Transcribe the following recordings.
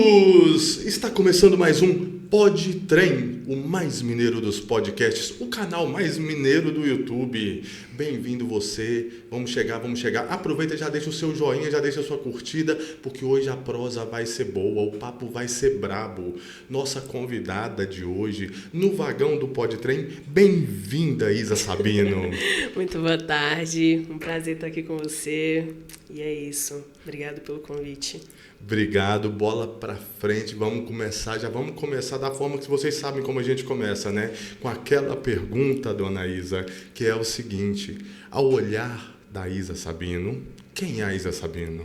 Bem-vindos! Está começando mais um Podtrem, o mais mineiro dos podcasts, o canal mais mineiro do YouTube. Bem-vindo você, vamos chegar. Aproveita e já deixa o seu joinha, já deixa a sua curtida, porque hoje a prosa vai ser boa, o papo vai ser brabo. Nossa convidada de hoje, no vagão do Podtrem, bem-vinda, Isa Sabino. Muito boa tarde, um prazer estar aqui com você. E é isso, obrigado pelo convite. Obrigado, bola pra frente, vamos começar da forma que vocês sabem como a gente começa, né? Com aquela pergunta, dona Isa, que é o seguinte: ao olhar da Isa Sabino, quem é a Isa Sabino?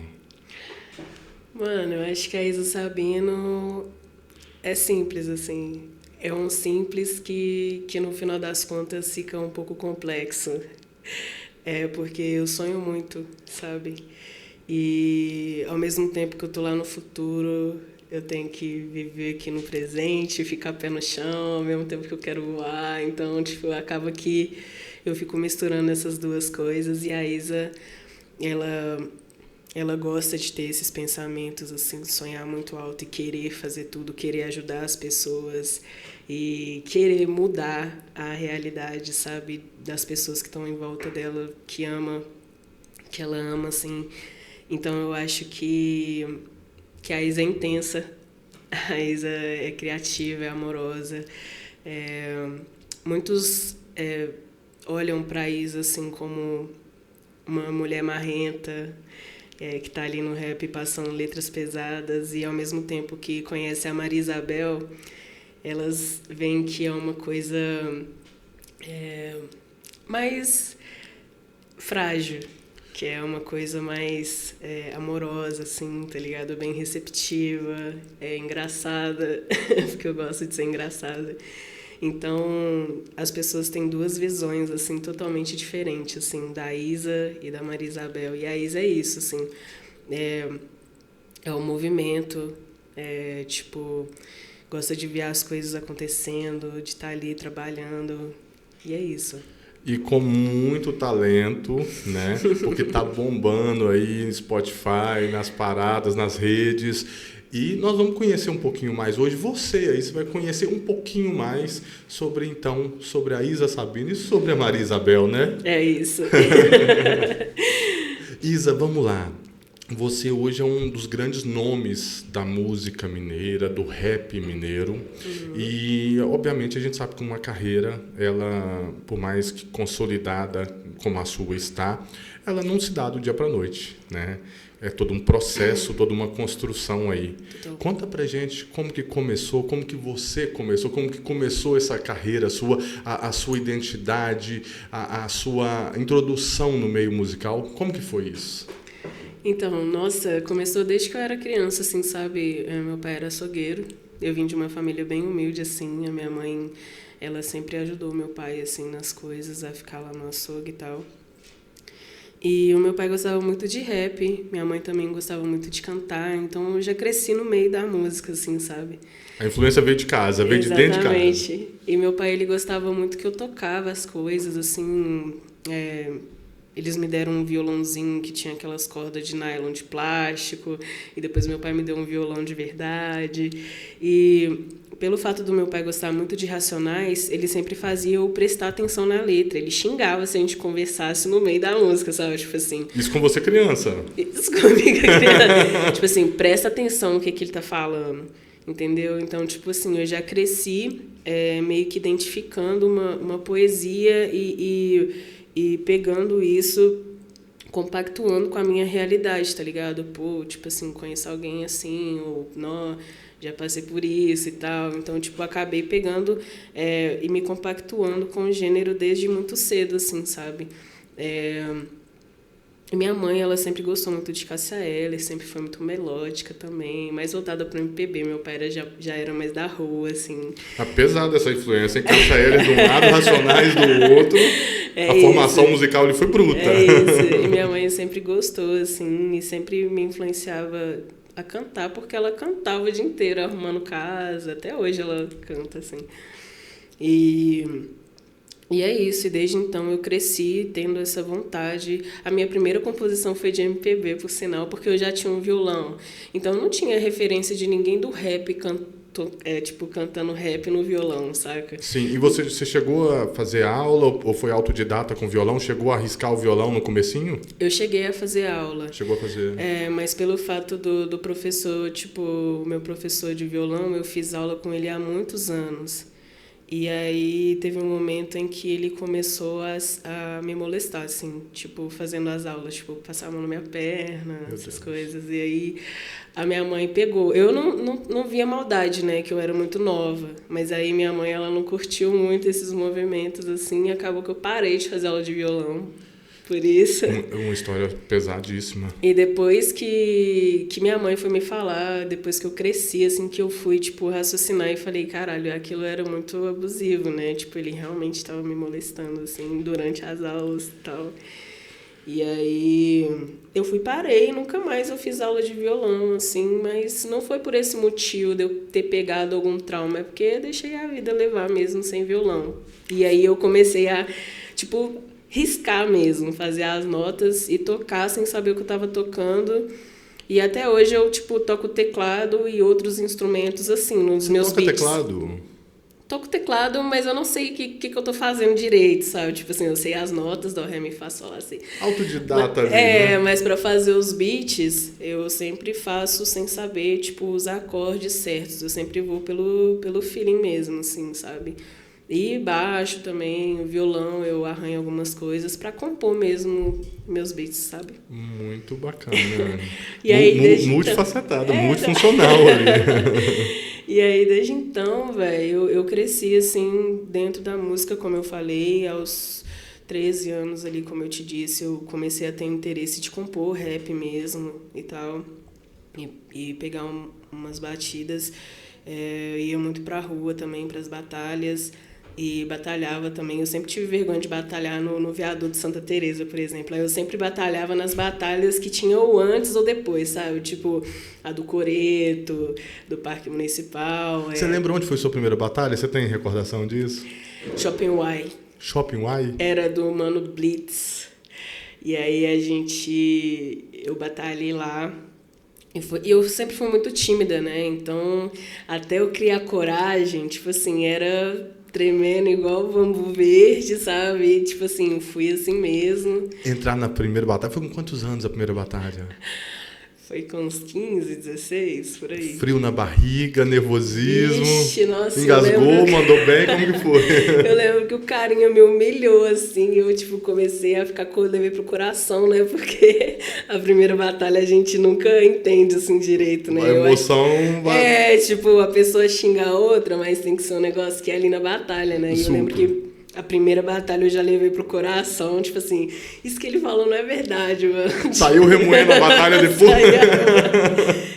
Mano, eu acho que a Isa Sabino é simples, assim. É um simples que no final das contas fica um pouco complexo. É porque eu sonho muito, sabe? E ao mesmo tempo que eu tô lá no futuro, eu tenho que viver aqui no presente, ficar pé no chão, ao mesmo tempo que eu quero voar. Então, tipo, acaba que eu fico misturando essas duas coisas. E a Isa, ela gosta de ter esses pensamentos, assim, de sonhar muito alto e querer fazer tudo, querer ajudar as pessoas e querer mudar a realidade, sabe, das pessoas que estão em volta dela, que ela ama, assim. Então eu acho que a Isa é intensa, a Isa é criativa, é amorosa. Muitos olham para a Isa assim como uma mulher marrenta, que está ali no rap passando letras pesadas, e ao mesmo tempo que conhece a Maria Isabel, elas veem que é uma coisa mais frágil, que é uma coisa mais amorosa, assim, tá ligado? Bem receptiva, engraçada, porque eu gosto de ser engraçada. Então, as pessoas têm duas visões, assim, totalmente diferentes, assim, da Isa e da Maria Isabel. E a Isa é isso, assim, é o movimento, tipo, gosta de ver as coisas acontecendo, de estar ali trabalhando, e é isso. E com muito talento, né? Porque tá bombando aí no Spotify, nas paradas, nas redes. E nós vamos conhecer um pouquinho mais hoje. Você aí, você vai conhecer um pouquinho mais sobre a Isa Sabino e sobre a Maria Isabel, né? É isso. Isa, vamos lá. Você hoje é um dos grandes nomes da música mineira, do rap mineiro. Uhum. E, obviamente, a gente sabe que uma carreira, ela, por mais que consolidada como a sua está, ela não se dá do dia para a noite, né? É todo um processo, toda uma construção aí. Então, conta pra gente como que começou, como que você começou, como que começou essa carreira sua, a sua identidade, a sua introdução no meio musical. Como que foi isso? Então, nossa, começou desde que eu era criança, assim, sabe? Meu pai era açougueiro, eu vim de uma família bem humilde, assim, a minha mãe, ela sempre ajudou meu pai, assim, nas coisas, a ficar lá no açougue e tal. E o meu pai gostava muito de rap, minha mãe também gostava muito de cantar, então eu já cresci no meio da música, assim, sabe? A influência veio de casa, veio de dentro de casa. Exatamente. E meu pai, ele gostava muito que eu tocava as coisas, assim... Eles me deram um violãozinho que tinha aquelas cordas de nylon de plástico, e depois meu pai me deu um violão de verdade. E pelo fato do meu pai gostar muito de Racionais, ele sempre fazia eu prestar atenção na letra. Ele xingava se a gente conversasse no meio da música, sabe? Tipo assim... Isso com você criança? Isso comigo criança. Tipo assim, presta atenção no que ele tá falando, entendeu? Então, tipo assim, eu já cresci meio que identificando uma poesia e pegando isso, compactuando com a minha realidade, tá ligado? Pô, tipo assim, conheço alguém assim, ou não, já passei por isso e tal. Então, tipo, acabei pegando e me compactuando com o gênero desde muito cedo, assim, sabe? Minha mãe, ela sempre gostou muito de Cássia Eller, sempre foi muito melódica também, mais voltada para o MPB. Meu pai já era mais da rua, assim. Apesar dessa influência, em Cássia Eller de um lado, Racionais do outro, a formação musical ali foi bruta. É isso, e minha mãe sempre gostou, assim, e sempre me influenciava a cantar, porque ela cantava o dia inteiro, arrumando casa, até hoje ela canta, assim. E é isso, e desde então eu cresci tendo essa vontade. A minha primeira composição foi de MPB, por sinal, porque eu já tinha um violão. Então eu não tinha referência de ninguém do rap cantando rap no violão, saca? Sim, e você chegou a fazer aula ou foi autodidata com violão? Chegou a arriscar o violão no comecinho? Eu cheguei a fazer aula. Chegou a fazer. Mas pelo fato do professor, tipo, o meu professor de violão, eu fiz aula com ele há muitos anos. E aí teve um momento em que ele começou a me molestar, assim, tipo, fazendo as aulas, tipo, passar a mão na minha perna, essas coisas. E aí a minha mãe pegou. Eu não via maldade, né, que eu era muito nova. Mas aí minha mãe, ela não curtiu muito esses movimentos, assim, e acabou que eu parei de fazer aula de violão. Por isso. Uma história pesadíssima. E depois que minha mãe foi me falar, depois que eu cresci, assim, que eu fui, tipo, raciocinar e falei, caralho, aquilo era muito abusivo, né? Tipo, ele realmente estava me molestando, assim, durante as aulas e tal. E aí eu parei, nunca mais eu fiz aula de violão, assim, mas não foi por esse motivo de eu ter pegado algum trauma, é porque eu deixei a vida levar mesmo sem violão. E aí eu comecei a, tipo, riscar mesmo, fazer as notas e tocar sem saber o que eu estava tocando. E até hoje eu, tipo, toco teclado e outros instrumentos, assim, nos meus beats. Toca teclado? Toco teclado, mas eu não sei o que eu tô fazendo direito, sabe? Tipo assim, eu sei as notas do ré, mi, fá, sol, assim. Autodidata ali, né? Mas pra fazer os beats, eu sempre faço sem saber, tipo, os acordes certos. Eu sempre vou pelo feeling mesmo, assim, sabe? E baixo também, o violão, eu arranho algumas coisas pra compor mesmo meus beats, sabe? Muito bacana. E aí, multifacetado, multifuncional ali. E aí, desde então, velho, eu cresci, assim, dentro da música, como eu falei, aos 13 anos ali, como eu te disse, eu comecei a ter interesse de compor rap mesmo e tal, e pegar umas batidas. Ia muito pra rua também, pras batalhas, e batalhava também. Eu sempre tive vergonha de batalhar no viaduto de Santa Teresa, por exemplo. Aí eu sempre batalhava nas batalhas que tinham ou antes ou depois, sabe? Tipo, a do Coreto, do Parque Municipal. Você lembra onde foi sua primeira batalha? Você tem recordação disso? Shopping Y. Shopping Y? Era do Mano Blitz. E aí eu batalhei lá. E eu sempre fui muito tímida, né? Então, até eu criar coragem, tipo assim, era tremendo igual o bambu verde, sabe? E, tipo assim, fui assim mesmo. Entrar na primeira batalha, foi com quantos anos a primeira batalha? Foi com uns 15, 16, por aí. Frio na barriga, nervosismo. Ixi, nossa, engasgou, mandou bem, como que foi? Eu lembro que o carinha me humilhou, assim, eu, tipo, comecei a ficar levei pro coração, né? Porque a primeira batalha a gente nunca entende, assim, direito, né? A emoção vai... tipo, a pessoa xinga a outra, mas tem que ser um negócio que é ali na batalha, né? E eu lembro que a primeira batalha eu já levei pro coração, tipo assim, isso que ele falou não é verdade, mano. Saiu remoendo a batalha depois?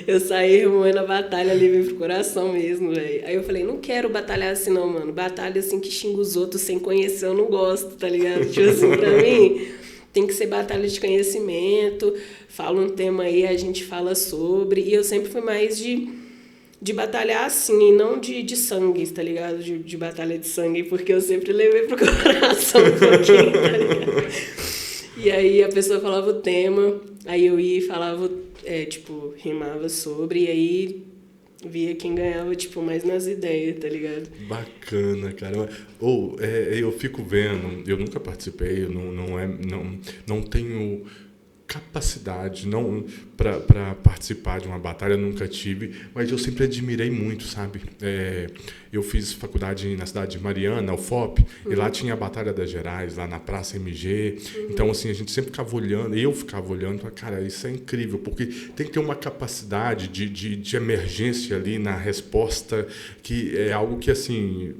Eu saí remoendo a batalha, levei pro coração mesmo, velho. Aí eu falei, não quero batalhar assim não, mano. Batalha assim que xinga os outros sem conhecer, eu não gosto, tá ligado? Tipo assim, pra mim, tem que ser batalha de conhecimento, fala um tema aí, a gente fala sobre. E eu sempre fui mais de batalhar assim, e não de sangue, tá ligado? De batalha de sangue, porque eu sempre levei pro coração um pouquinho, tá ligado? E aí a pessoa falava o tema, aí eu ia e falava, tipo, rimava sobre, e aí via quem ganhava, tipo, mais nas ideias, tá ligado? Bacana, cara. Eu fico vendo, eu nunca participei, eu não tenho capacidade para participar de uma batalha, nunca tive, mas eu sempre admirei muito, sabe? Eu fiz faculdade na cidade de Mariana, UFOP, e lá tinha a Batalha das Gerais, lá na Praça MG. Então, assim, a gente sempre ficava olhando, eu ficava olhando, cara, isso é incrível, porque tem que ter uma capacidade de emergência ali na resposta, que é algo que, assim,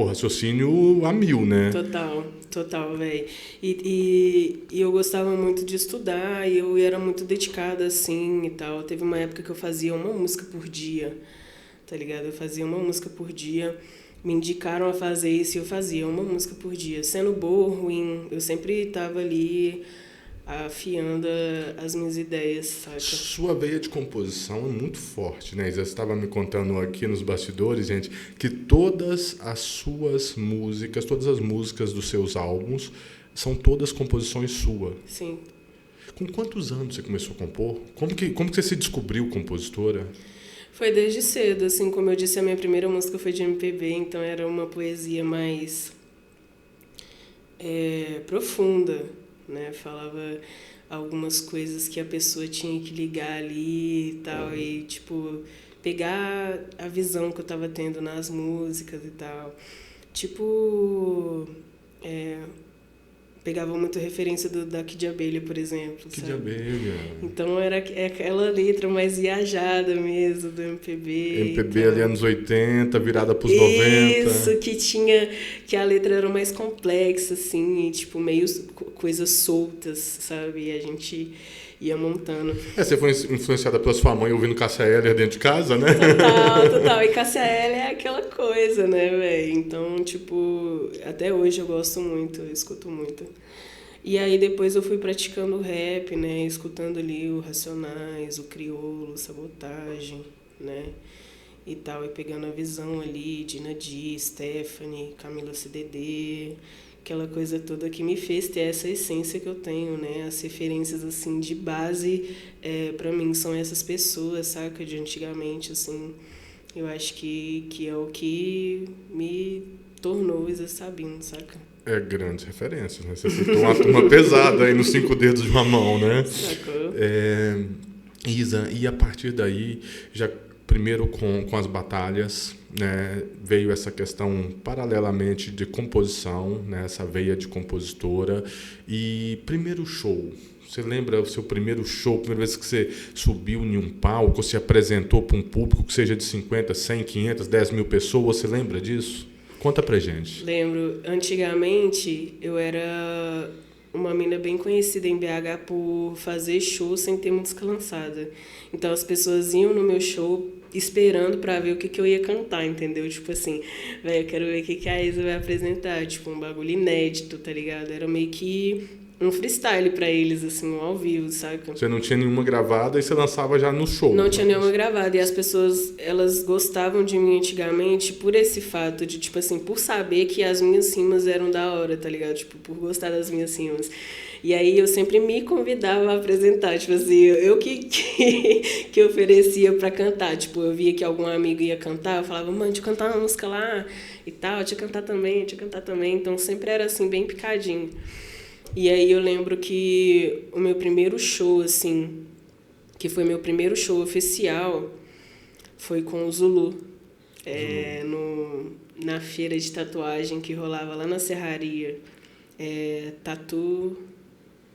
raciocínio a 1000, né? Total, velho. E eu gostava muito de estudar, e eu era muito dedicada, assim, e tal. Teve uma época que eu fazia uma música por dia, tá ligado? Eu fazia uma música por dia, me indicaram a fazer isso e eu fazia uma música por dia. Sendo boa ou ruim, eu sempre tava ali afiando as minhas ideias, saca? Sua veia de composição é muito forte, né? Você estava me contando aqui nos bastidores, gente, que todas as suas músicas, todas as músicas dos seus álbuns são todas composições suas. Sim. Com quantos anos você começou a compor? Como que você se descobriu compositora? Foi desde cedo, assim, como eu disse, a minha primeira música foi de MPB, então era uma poesia mais profunda, né? Falava algumas coisas que a pessoa tinha que ligar ali e tal, e, tipo, pegar a visão que eu tava tendo nas músicas e tal. Tipo, pegava muito referência da Kid Abelha, por exemplo. Kid Abelha. Então era aquela letra mais viajada mesmo do MPB. MPB ali anos 80, virada pros 90. Isso, que a letra era mais complexa, assim, e, tipo, meio coisas soltas, sabe? E a gente ia montando. Você foi influenciada pela sua mãe ouvindo Cássia Eller dentro de casa, né? Total. E Cássia Eller é aquela coisa, né, velho? Então, tipo, até hoje eu gosto muito, eu escuto muito. E aí depois eu fui praticando rap, né? Escutando ali o Racionais, o Criolo, Sabotagem, né? E tal, e pegando a visão ali de Nadi, Stephanie, Camila CDD, aquela coisa toda que me fez ter essa essência que eu tenho, né? As referências, assim, de base, pra mim, são essas pessoas, saca? De antigamente, assim. Eu acho que é o que me tornou Isa Sabino, saca? Grandes referências, né? Você citou uma turma pesada aí nos 5 dedos de uma mão, né? Sacou? Isa, e a partir daí, já primeiro com as batalhas, né, veio essa questão paralelamente de composição, né, essa veia de compositora. E primeiro show, você lembra o seu primeiro show, a primeira vez que você subiu em um palco, se apresentou para um público que seja de 50, 100, 500, 10 mil pessoas, você lembra disso? Conta pra gente. Lembro. Antigamente, eu era uma mina bem conhecida em BH por fazer show sem ter música lançada. Então, as pessoas iam no meu show esperando pra ver o que eu ia cantar, entendeu? Tipo assim, velho, eu quero ver o que a Isa vai apresentar. Tipo, um bagulho inédito, tá ligado? Era meio que um freestyle pra eles, assim, um ao vivo, saca? Você não tinha nenhuma gravada e você lançava já no show? Não tinha nenhuma gravada. E as pessoas, elas gostavam de mim antigamente por esse fato de, tipo assim, por saber que as minhas rimas eram da hora, tá ligado? Tipo, por gostar das minhas rimas. E aí eu sempre me convidava a apresentar, tipo assim, eu que oferecia pra cantar. Tipo, eu via que algum amigo ia cantar, eu falava, mano, deixa eu cantar uma música lá e tal, deixa eu cantar também. Então sempre era assim, bem picadinho. E aí eu lembro que o meu primeiro show, assim, que foi meu primeiro show oficial, foi com o Zulu. Na feira de tatuagem que rolava lá na Serraria. Tatu...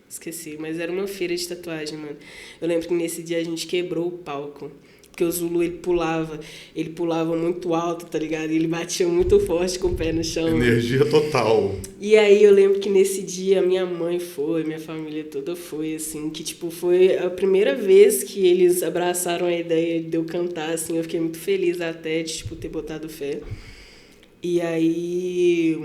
Esqueci, mas era uma feira de tatuagem, mano. Eu lembro que nesse dia a gente quebrou o palco. Porque o Zulu, ele pulava muito alto, tá ligado? E ele batia muito forte com o pé no chão. Energia total. E aí eu lembro que nesse dia minha mãe foi, minha família toda foi, assim, que tipo, foi a primeira vez que eles abraçaram a ideia de eu cantar, assim, eu fiquei muito feliz até de, tipo, ter botado fé. E aí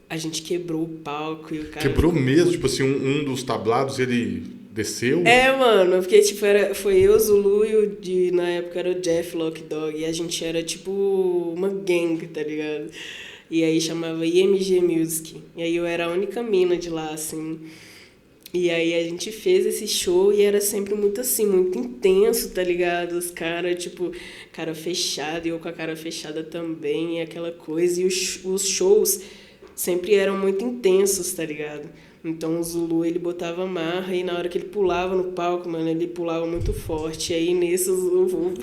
a gente quebrou o palco e o cara... Quebrou mesmo? Tipo assim, um dos tablados, ele desceu? Mano, porque, tipo, foi eu, Zulu e na época era o Jeff Lockdog, e a gente era, tipo, uma gang, tá ligado? E aí chamava IMG Music, e aí eu era a única mina de lá, assim. E aí a gente fez esse show e era sempre muito assim, muito intenso, tá ligado? Os caras, tipo, cara fechada e eu com a cara fechada também, e aquela coisa. E os shows sempre eram muito intensos, tá ligado? Então o Zulu, ele botava marra e na hora que ele pulava no palco, mano, ele pulava muito forte. E aí nesse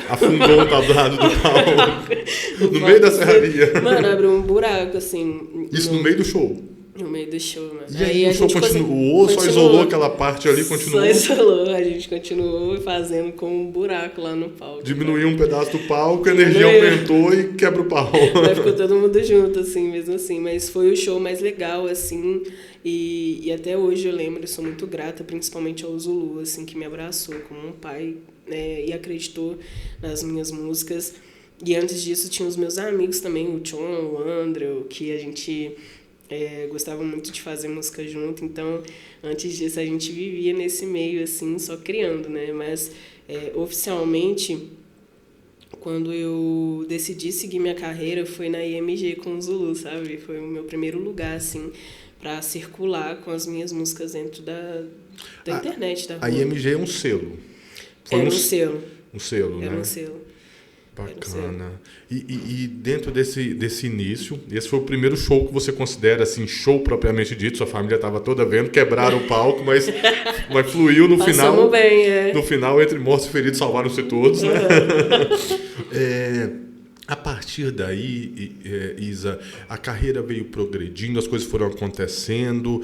afundou o tablado do palco. No meio da serraria. Mano, abriu um buraco, assim. Isso no meio do show? No meio do show, mano. E aí o show continuou, só isolou aquela parte ali, continuou? Só isolou, a gente continuou fazendo com um buraco lá no palco. Diminuiu um pedaço do palco, a energia aumentou e quebra o pau. Mas ficou todo mundo junto, assim, mesmo assim. Mas foi o show mais legal, assim, e até hoje eu lembro, eu sou muito grata, principalmente ao Zulu, assim, que me abraçou como um pai, né, e acreditou nas minhas músicas. E antes disso tinha os meus amigos também, o John, o Andrew, que a gente... Gostava muito de fazer música junto, então antes disso a gente vivia nesse meio assim, só criando, né? Mas oficialmente, quando eu decidi seguir minha carreira, foi na IMG com o Zulu, sabe? Foi o meu primeiro lugar, assim, para circular com as minhas músicas dentro da internet, da rua. A IMG é um selo. Era um selo. Um selo, né? Era um selo. Bacana. E dentro desse início, esse foi o primeiro show que você considera assim, show propriamente dito, sua família estava toda vendo, quebraram o palco, mas fluiu no Passamos final. Bem, No final, entre mortos e feridos, salvaram-se todos, né? A partir daí, Isa, a carreira veio progredindo, as coisas foram acontecendo.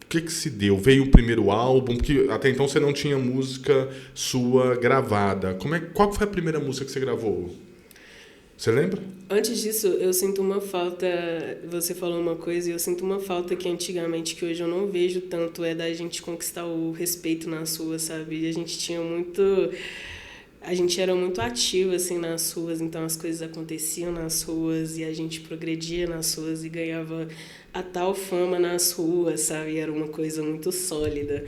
O que se deu? Veio o primeiro álbum, porque até então você não tinha música sua gravada. Qual foi a primeira música que você gravou? Você lembra? Antes disso, eu sinto uma falta. Você falou uma coisa e eu sinto uma falta que antigamente, que hoje eu não vejo tanto, é da gente conquistar o respeito nas ruas, sabe? A gente era muito ativo assim nas ruas, então as coisas aconteciam nas ruas e a gente progredia nas ruas e ganhava a tal fama nas ruas, sabe? Era uma coisa muito sólida.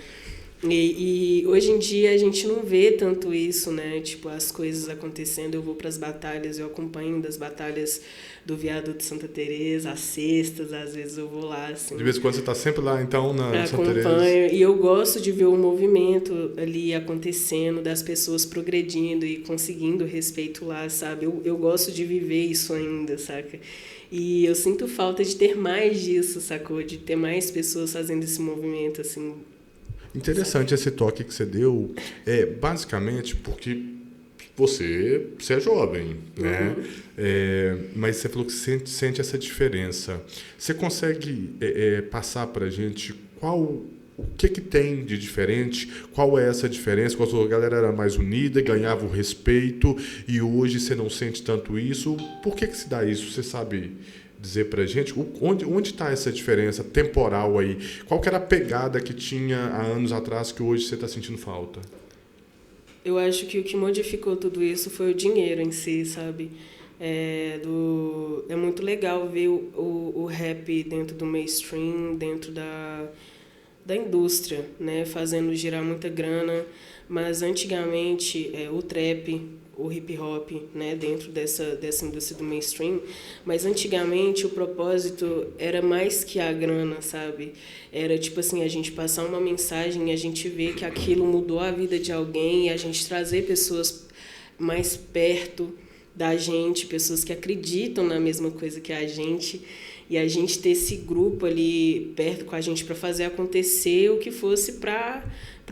E hoje em dia a gente não vê tanto isso, né? Tipo, as coisas acontecendo, eu vou para as batalhas, eu acompanho das batalhas do Viaduto de Santa Teresa, às sextas, às vezes eu vou lá, assim. De vez em quando você está sempre lá, então, na Santa Teresa? Acompanho, e eu gosto de ver o movimento ali acontecendo, das pessoas progredindo e conseguindo respeito lá, sabe? Eu gosto de viver isso ainda, saca? E eu sinto falta de ter mais disso, sacou? De ter mais pessoas fazendo esse movimento, assim. Interessante esse toque que você deu, basicamente porque você é jovem, né? Mas você falou que sente essa diferença. Você consegue passar para a gente o que tem de diferente? Qual é essa diferença? Quando a galera era mais unida, ganhava o respeito, e hoje você não sente tanto isso. Por que se dá isso? Você sabe dizer pra gente onde está essa diferença temporal aí? Qual que era a pegada que tinha há anos atrás que hoje você está sentindo falta? Eu acho que o que modificou tudo isso foi o dinheiro em si, sabe? É muito legal ver o rap dentro do mainstream, dentro da indústria, né? Fazendo girar muita grana, mas antigamente o trap, o hip hop, né, dentro dessa indústria do mainstream, mas antigamente o propósito era mais que a grana, sabe? Era tipo assim, a gente passar uma mensagem e a gente ver que aquilo mudou a vida de alguém e a gente trazer pessoas mais perto da gente, pessoas que acreditam na mesma coisa que a gente, e a gente ter esse grupo ali perto com a gente para fazer acontecer o que fosse para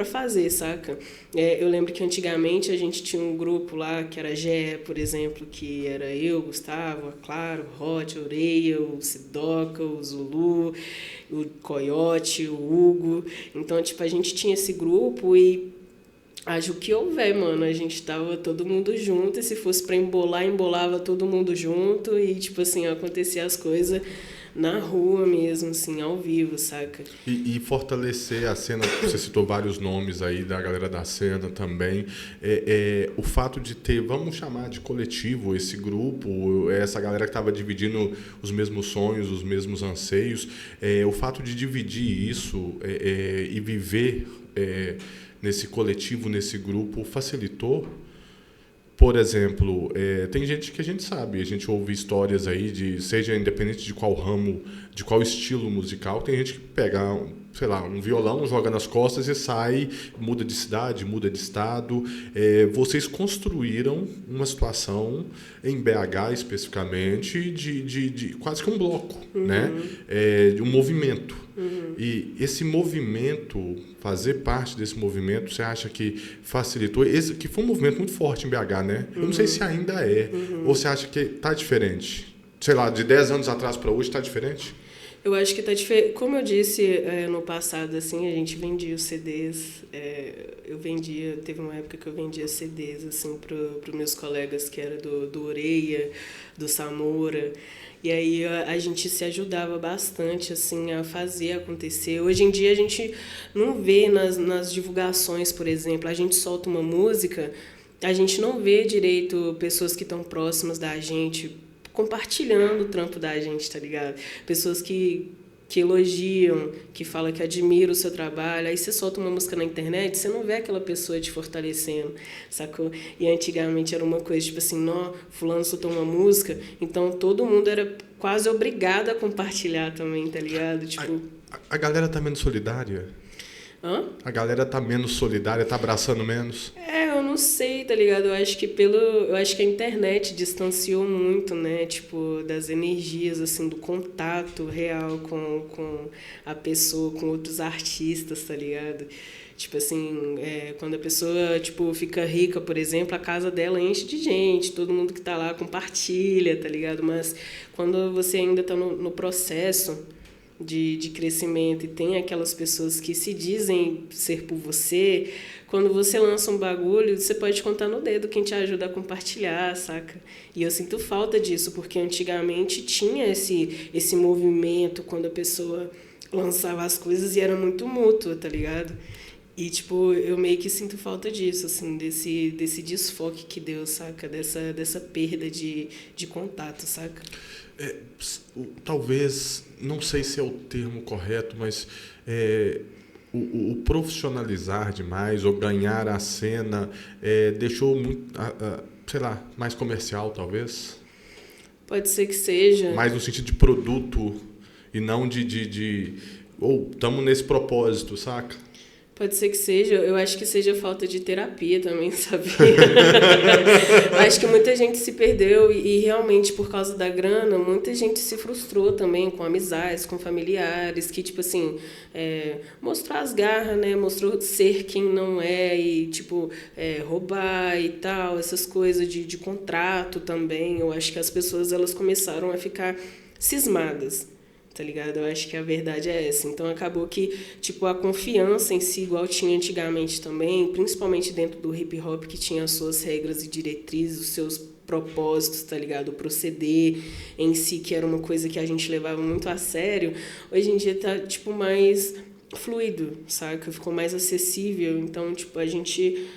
fazer, saca? Eu lembro que antigamente a gente tinha um grupo lá que era GE, por exemplo, que era eu, Gustavo, a Claro, o Hot, a Oreia, o Sidoca, o Zulu, o Coyote, o Hugo. Então, tipo, a gente tinha esse grupo e acho que houver, mano, a gente tava todo mundo junto, e se fosse pra embolar, embolava todo mundo junto, e tipo assim, acontecia as coisas na rua mesmo, assim, ao vivo, saca? E fortalecer a cena, você citou vários nomes aí da galera da cena também, o fato de ter, vamos chamar de coletivo, esse grupo, essa galera que estava dividindo os mesmos sonhos, os mesmos anseios, o fato de dividir isso e viver nesse coletivo, nesse grupo, facilitou? Por exemplo, tem gente que a gente sabe, a gente ouve histórias aí, seja independente de qual ramo, de qual estilo musical, tem gente que pega, sei lá, um violão, joga nas costas e sai, muda de cidade, muda de estado. Vocês construíram uma situação, em BH especificamente, de quase que um bloco, né? De um movimento. E esse movimento, fazer parte desse movimento, você acha que facilitou? Que foi um movimento muito forte em BH, né? Eu não sei se ainda é. Ou você acha que está diferente? Sei lá, de 10 anos atrás para hoje está diferente? Eu acho que está diferente. Como eu disse no passado, assim, a gente vendia os CDs. Teve uma época que eu vendia CDs assim, para os meus colegas, que era do Oreia, do Samora. E aí a gente se ajudava bastante assim, a fazer acontecer. Hoje em dia a gente não vê nas divulgações, por exemplo, a gente solta uma música, a gente não vê direito pessoas que estão próximas da gente compartilhando o trampo da gente, tá ligado? Pessoas que elogiam, que falam que admiram o seu trabalho. Aí você solta uma música na internet, você não vê aquela pessoa te fortalecendo, sacou? E antigamente era uma coisa tipo assim, fulano soltou uma música, então todo mundo era quase obrigado a compartilhar também, tá ligado? Tipo... A galera tá menos solidária? Hã? A galera tá menos solidária, tá abraçando menos? Eu não sei, tá ligado? Eu acho que a internet distanciou muito, né? Tipo, das energias, assim, do contato real com a pessoa, com outros artistas, tá ligado? Tipo assim, quando a pessoa, tipo, fica rica, por exemplo, a casa dela enche de gente, todo mundo que tá lá compartilha, tá ligado? Mas quando você ainda tá no processo de crescimento e tem aquelas pessoas que se dizem ser por você, quando você lança um bagulho, você pode contar no dedo quem te ajuda a compartilhar, saca? E eu sinto falta disso, porque antigamente tinha esse movimento quando a pessoa lançava as coisas e era muito mútuo, tá ligado? E, tipo, eu meio que sinto falta disso, assim, desse desfoque que deu, saca? Dessa perda de contato, saca? Talvez, não sei se é o termo correto, mas o profissionalizar demais ou ganhar a cena deixou muito, sei lá, mais comercial, talvez? Pode ser que seja. Mais no sentido de produto e não ou estamos nesse propósito, saca? Pode ser que seja. Eu acho que seja falta de terapia também, sabia? Acho que muita gente se perdeu e realmente por causa da grana, muita gente se frustrou também com amizades, com familiares, que, tipo assim, mostrou as garras, né? Mostrou ser quem não é e, tipo, roubar e tal, essas coisas de contrato também. Eu acho que as pessoas, elas começaram a ficar cismadas, tá ligado? Eu acho que a verdade é essa. Então acabou que, tipo, a confiança em si, igual tinha antigamente também, principalmente dentro do hip hop, que tinha as suas regras e diretrizes, os seus propósitos, tá ligado? O proceder em si, que era uma coisa que a gente levava muito a sério, hoje em dia tá, tipo, mais fluido, saca? Ficou mais acessível. Então, tipo, a gente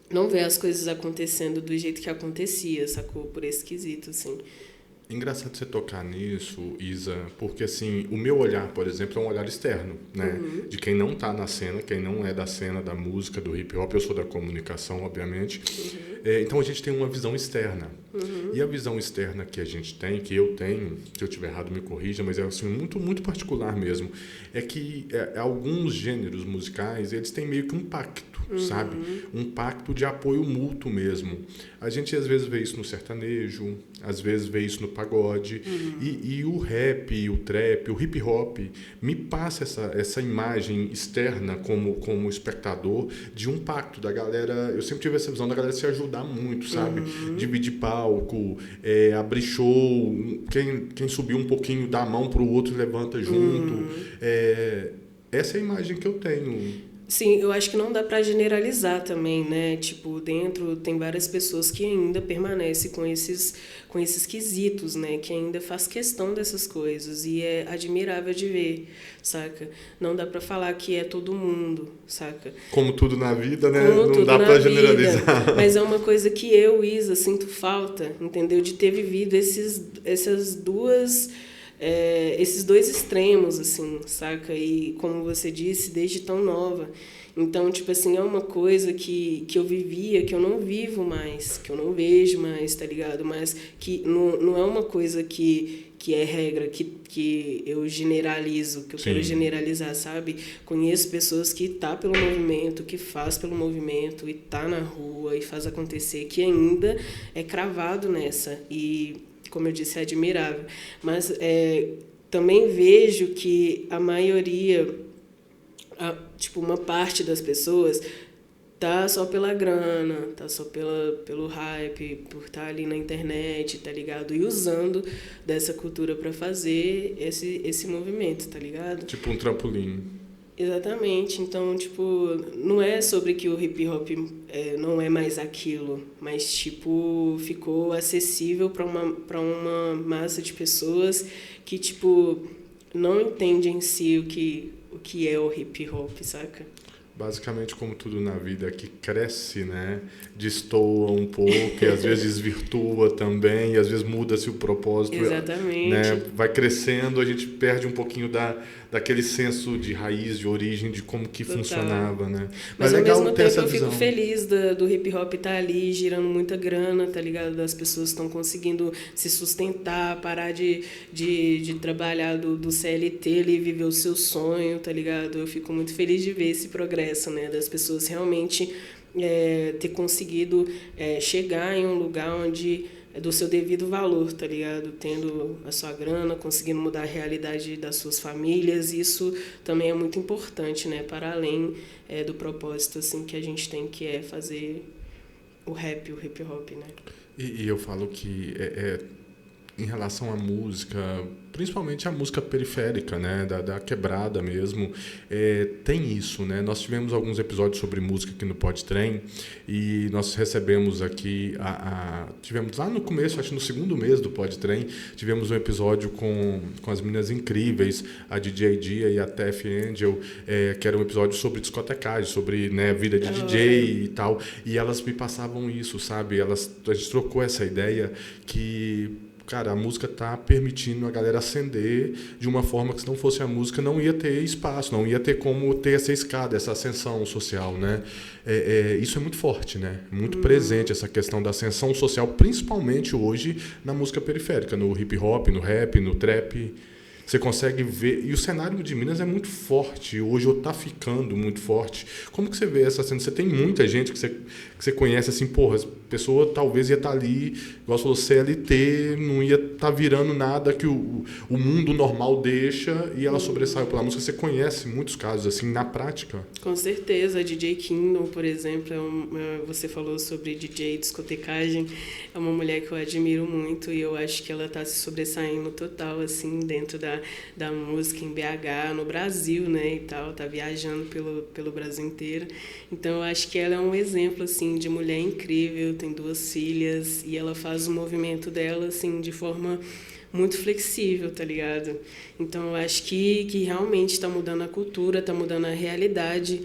não vê as coisas acontecendo do jeito que acontecia, sacou? Por esse quesito, assim. Engraçado você tocar nisso, Isa, porque assim, o meu olhar, por exemplo, é um olhar externo, né? Uhum. De quem não tá na cena, quem não é da cena da música, do hip hop, eu sou da comunicação, obviamente. Uhum. Então a gente tem uma visão externa. Uhum. E a visão externa que a gente tem, que eu tenho, se eu estiver errado me corrija, mas é assim, muito, muito particular mesmo, é que alguns gêneros musicais, eles têm meio que um pacto, sabe? Um pacto de apoio mútuo mesmo. A gente às vezes vê isso no sertanejo, às vezes vê isso no pagode, e o rap, o trap, o hip hop me passa essa imagem externa como espectador de um pacto da galera. Eu sempre tive essa visão da galera se ajudar muito, sabe? Dividir palco, abrir show, quem subiu um pouquinho dá a mão pro outro e levanta junto. Essa é a imagem que eu tenho. Sim, eu acho que não dá pra generalizar também, né? Tipo, dentro tem várias pessoas que ainda permanecem com esses quesitos, né? Que ainda faz questão dessas coisas e é admirável de ver, saca? Não dá pra falar que é todo mundo, saca? Como tudo na vida, né? Como não tudo dá na pra vida, generalizar. mas é uma coisa que eu, Isa, sinto falta, entendeu? De ter vivido esses dois extremos, assim, saca? E, como você disse, desde tão nova. Então, tipo assim, é uma coisa que eu vivia, que eu não vivo mais, que eu não vejo mais, tá ligado? Mas que não é uma coisa que é regra, que eu generalizo, que eu quero generalizar, sabe? Conheço pessoas que tá pelo movimento, que faz pelo movimento, e tá na rua, e faz acontecer, que ainda é cravado nessa. E, como eu disse, é admirável. Mas também vejo que a maioria, tipo, uma parte das pessoas tá só pela grana, tá só pelo hype, por estar ali na internet, tá ligado? E usando dessa cultura para fazer esse movimento, tá ligado? Tipo um trampolim. Exatamente. Então, tipo, não é sobre que o hip hop não é mais aquilo, mas, tipo, ficou acessível para uma massa de pessoas que, tipo, não entende em si o que é o hip hop, saca? basicamente como tudo na vida que cresce, né? Destoa um pouco e às vezes desvirtua também, e às vezes muda-se o propósito. Exatamente. Né? Vai crescendo, a gente perde um pouquinho daquele senso de raiz, de origem, de como que funcionava, né? Mas ao legal mesmo ter tempo essa eu visão. fico feliz do hip hop estar ali girando muita grana, tá ligado? Das pessoas estão conseguindo se sustentar, parar de trabalhar do CLT ali, viver o seu sonho, tá ligado? Eu fico muito feliz de ver esse progresso, né? Das pessoas realmente ter conseguido chegar em um lugar onde é do seu devido valor, tá ligado? Tendo a sua grana, conseguindo mudar a realidade das suas famílias, isso também é muito importante, né? Para além do propósito, assim, que a gente tem, que é fazer o rap, o hip hop, né? E eu falo que em relação à música, principalmente a música periférica, né, da quebrada mesmo, tem isso, né? Nós tivemos alguns episódios sobre música aqui no Podtrem e nós recebemos aqui, tivemos lá no começo, acho que no segundo mês do Podtrem, tivemos um episódio com as meninas incríveis, a DJ Dia e a Tef Angel, que era um episódio sobre discotecagem, sobre, né, vida de DJ e tal, e elas me passavam isso, sabe? A gente trocou essa ideia que... Cara, a música está permitindo a galera ascender de uma forma que, se não fosse a música, não ia ter espaço, não ia ter como ter essa escada, essa ascensão social, né? Isso é muito forte, né? Muito presente, essa questão da ascensão social, principalmente hoje na música periférica, no hip hop, no rap, no trap. Você consegue ver... E o cenário de Minas é muito forte. Hoje está ficando muito forte. Como que você vê essa cena? Você tem muita gente que você conhece, assim, porra, a pessoa talvez ia estar ali, igual você falou, CLT, não ia estar virando nada que o mundo normal deixa e ela sobressai pela música. Você conhece muitos casos, assim, na prática? Com certeza. A DJ Kingdom, por exemplo, você falou sobre DJ discotecagem, é uma mulher que eu admiro muito e eu acho que ela está se sobressaindo total, assim, dentro da música em BH, no Brasil, né, e tal, tá viajando pelo Brasil inteiro. Então eu acho que ela é um exemplo, assim, de mulher incrível, tem 2 filhas e ela faz o movimento dela, assim, de forma muito flexível, tá ligado? Então eu acho que realmente está mudando a cultura, está mudando a realidade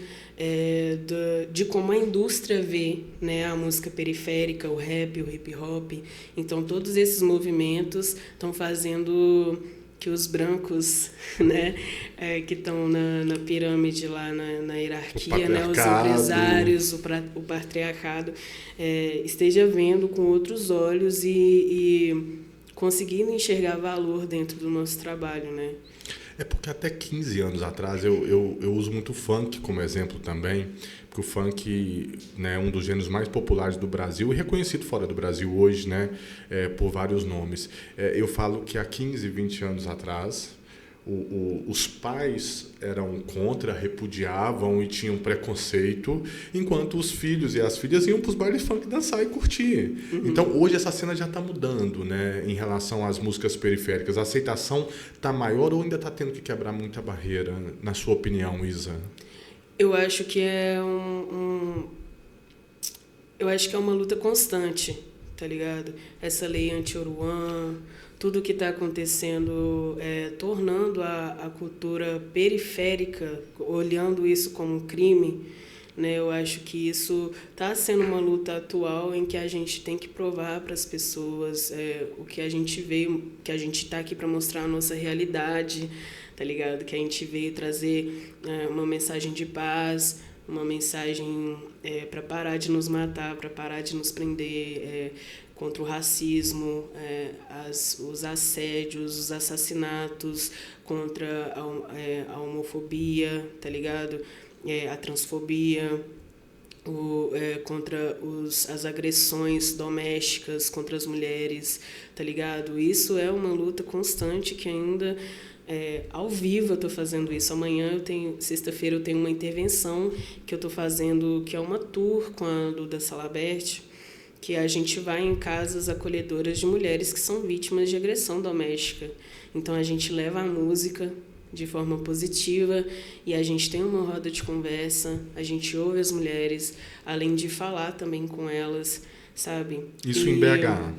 de como a indústria vê, né, a música periférica, o rap, o hip hop. Então todos esses movimentos estão fazendo que os brancos, né, que estão na pirâmide lá, na hierarquia, né, os empresários, o patriarcado, esteja vendo com outros olhos e conseguindo enxergar valor dentro do nosso trabalho, né? É porque até 15 anos atrás, eu uso muito o funk como exemplo também, porque o funk, né, é um dos gêneros mais populares do Brasil e reconhecido fora do Brasil hoje, né, por vários nomes. Eu falo que há 15, 20 anos atrás, os pais eram contra, repudiavam e tinham preconceito, enquanto os filhos e as filhas iam para os bailes funk dançar e curtir. Então, hoje essa cena já está mudando, né, em relação às músicas periféricas. A aceitação está maior ou ainda está tendo que quebrar muita barreira, na sua opinião, Isa? Eu acho que eu acho que é uma luta constante, tá ligado? Essa lei anti-Oruan, tudo que está acontecendo, tornando a cultura periférica, olhando isso como um crime, né? Eu acho que isso está sendo uma luta atual em que a gente tem que provar para as pessoas o que a gente veio, que a gente está aqui para mostrar a nossa realidade, tá ligado? Que a gente veio trazer uma mensagem de paz, uma mensagem para parar de nos matar, para parar de nos prender, contra o racismo, os assédios, os assassinatos, contra a homofobia, tá ligado? A transfobia, contra as agressões domésticas contra as mulheres, tá ligado? Isso é uma luta constante que ainda... ao vivo eu estou fazendo isso. Amanhã, sexta-feira, eu tenho uma intervenção que eu estou fazendo, que é uma tour com a Duda Salabert, que a gente vai em casas acolhedoras de mulheres que são vítimas de agressão doméstica. Então, a gente leva a música de forma positiva e a gente tem uma roda de conversa, a gente ouve as mulheres, além de falar também com elas, sabe? Isso em BH?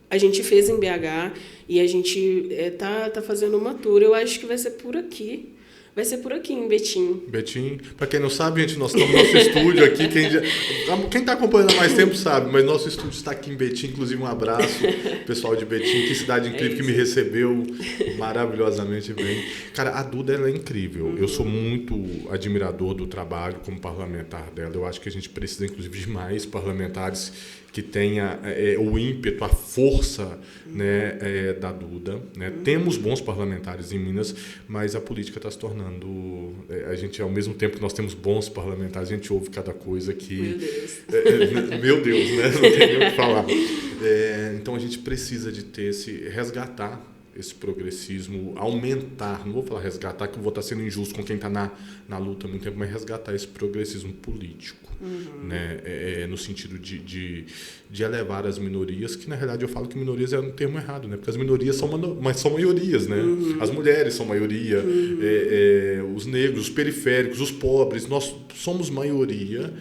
A gente fez em BH e a gente tá fazendo uma tour. Eu acho que vai ser por aqui. Vai ser por aqui, em Betim. Betim, para quem não sabe, gente, nós estamos no nosso estúdio aqui. Quem está acompanhando há mais tempo sabe, mas nosso estúdio está aqui em Betim. Inclusive, um abraço, pessoal de Betim. Que cidade incrível que me recebeu maravilhosamente bem. Cara, a Duda ela é incrível. Eu sou muito admirador do trabalho como parlamentar dela. Eu acho que a gente precisa, inclusive, de mais parlamentares que tenha o ímpeto, a força, né, da Duda. Né? Temos bons parlamentares em Minas, mas a política está se tornando... a gente, ao mesmo tempo que nós temos bons parlamentares, a gente ouve cada coisa que... Meu Deus. Meu Deus, né? Não tem nem o que falar. Então a gente precisa de ter resgatar esse progressismo, aumentar, não vou falar resgatar, que eu vou estar sendo injusto com quem está na luta há muito tempo, mas resgatar esse progressismo político, né? No sentido de elevar as minorias, que na realidade eu falo que minorias é um termo errado, né? Porque as minorias são maiorias, né? As mulheres são maioria, os negros, os periféricos, os pobres, nós somos maioria,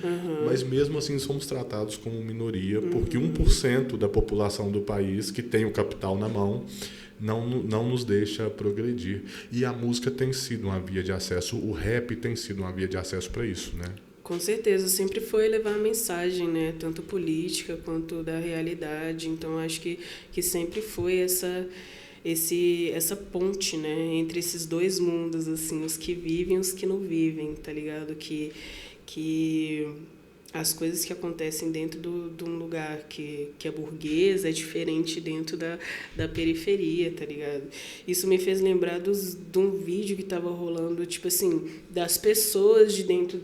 mas mesmo assim somos tratados como minoria, porque 1% da população do país que tem o capital na mão não nos deixa progredir. E a música tem sido uma via de acesso, o rap tem sido uma via de acesso para isso, né? Com certeza, sempre foi levar a mensagem, né? Tanto política quanto da realidade. Então, acho que sempre foi essa ponte, né? Entre esses dois mundos, assim, os que vivem e os que não vivem, tá ligado? Que as coisas que acontecem dentro de um lugar que é burguês é diferente dentro da periferia, tá ligado? Isso me fez lembrar de um vídeo que tava rolando, tipo assim, das pessoas de dentro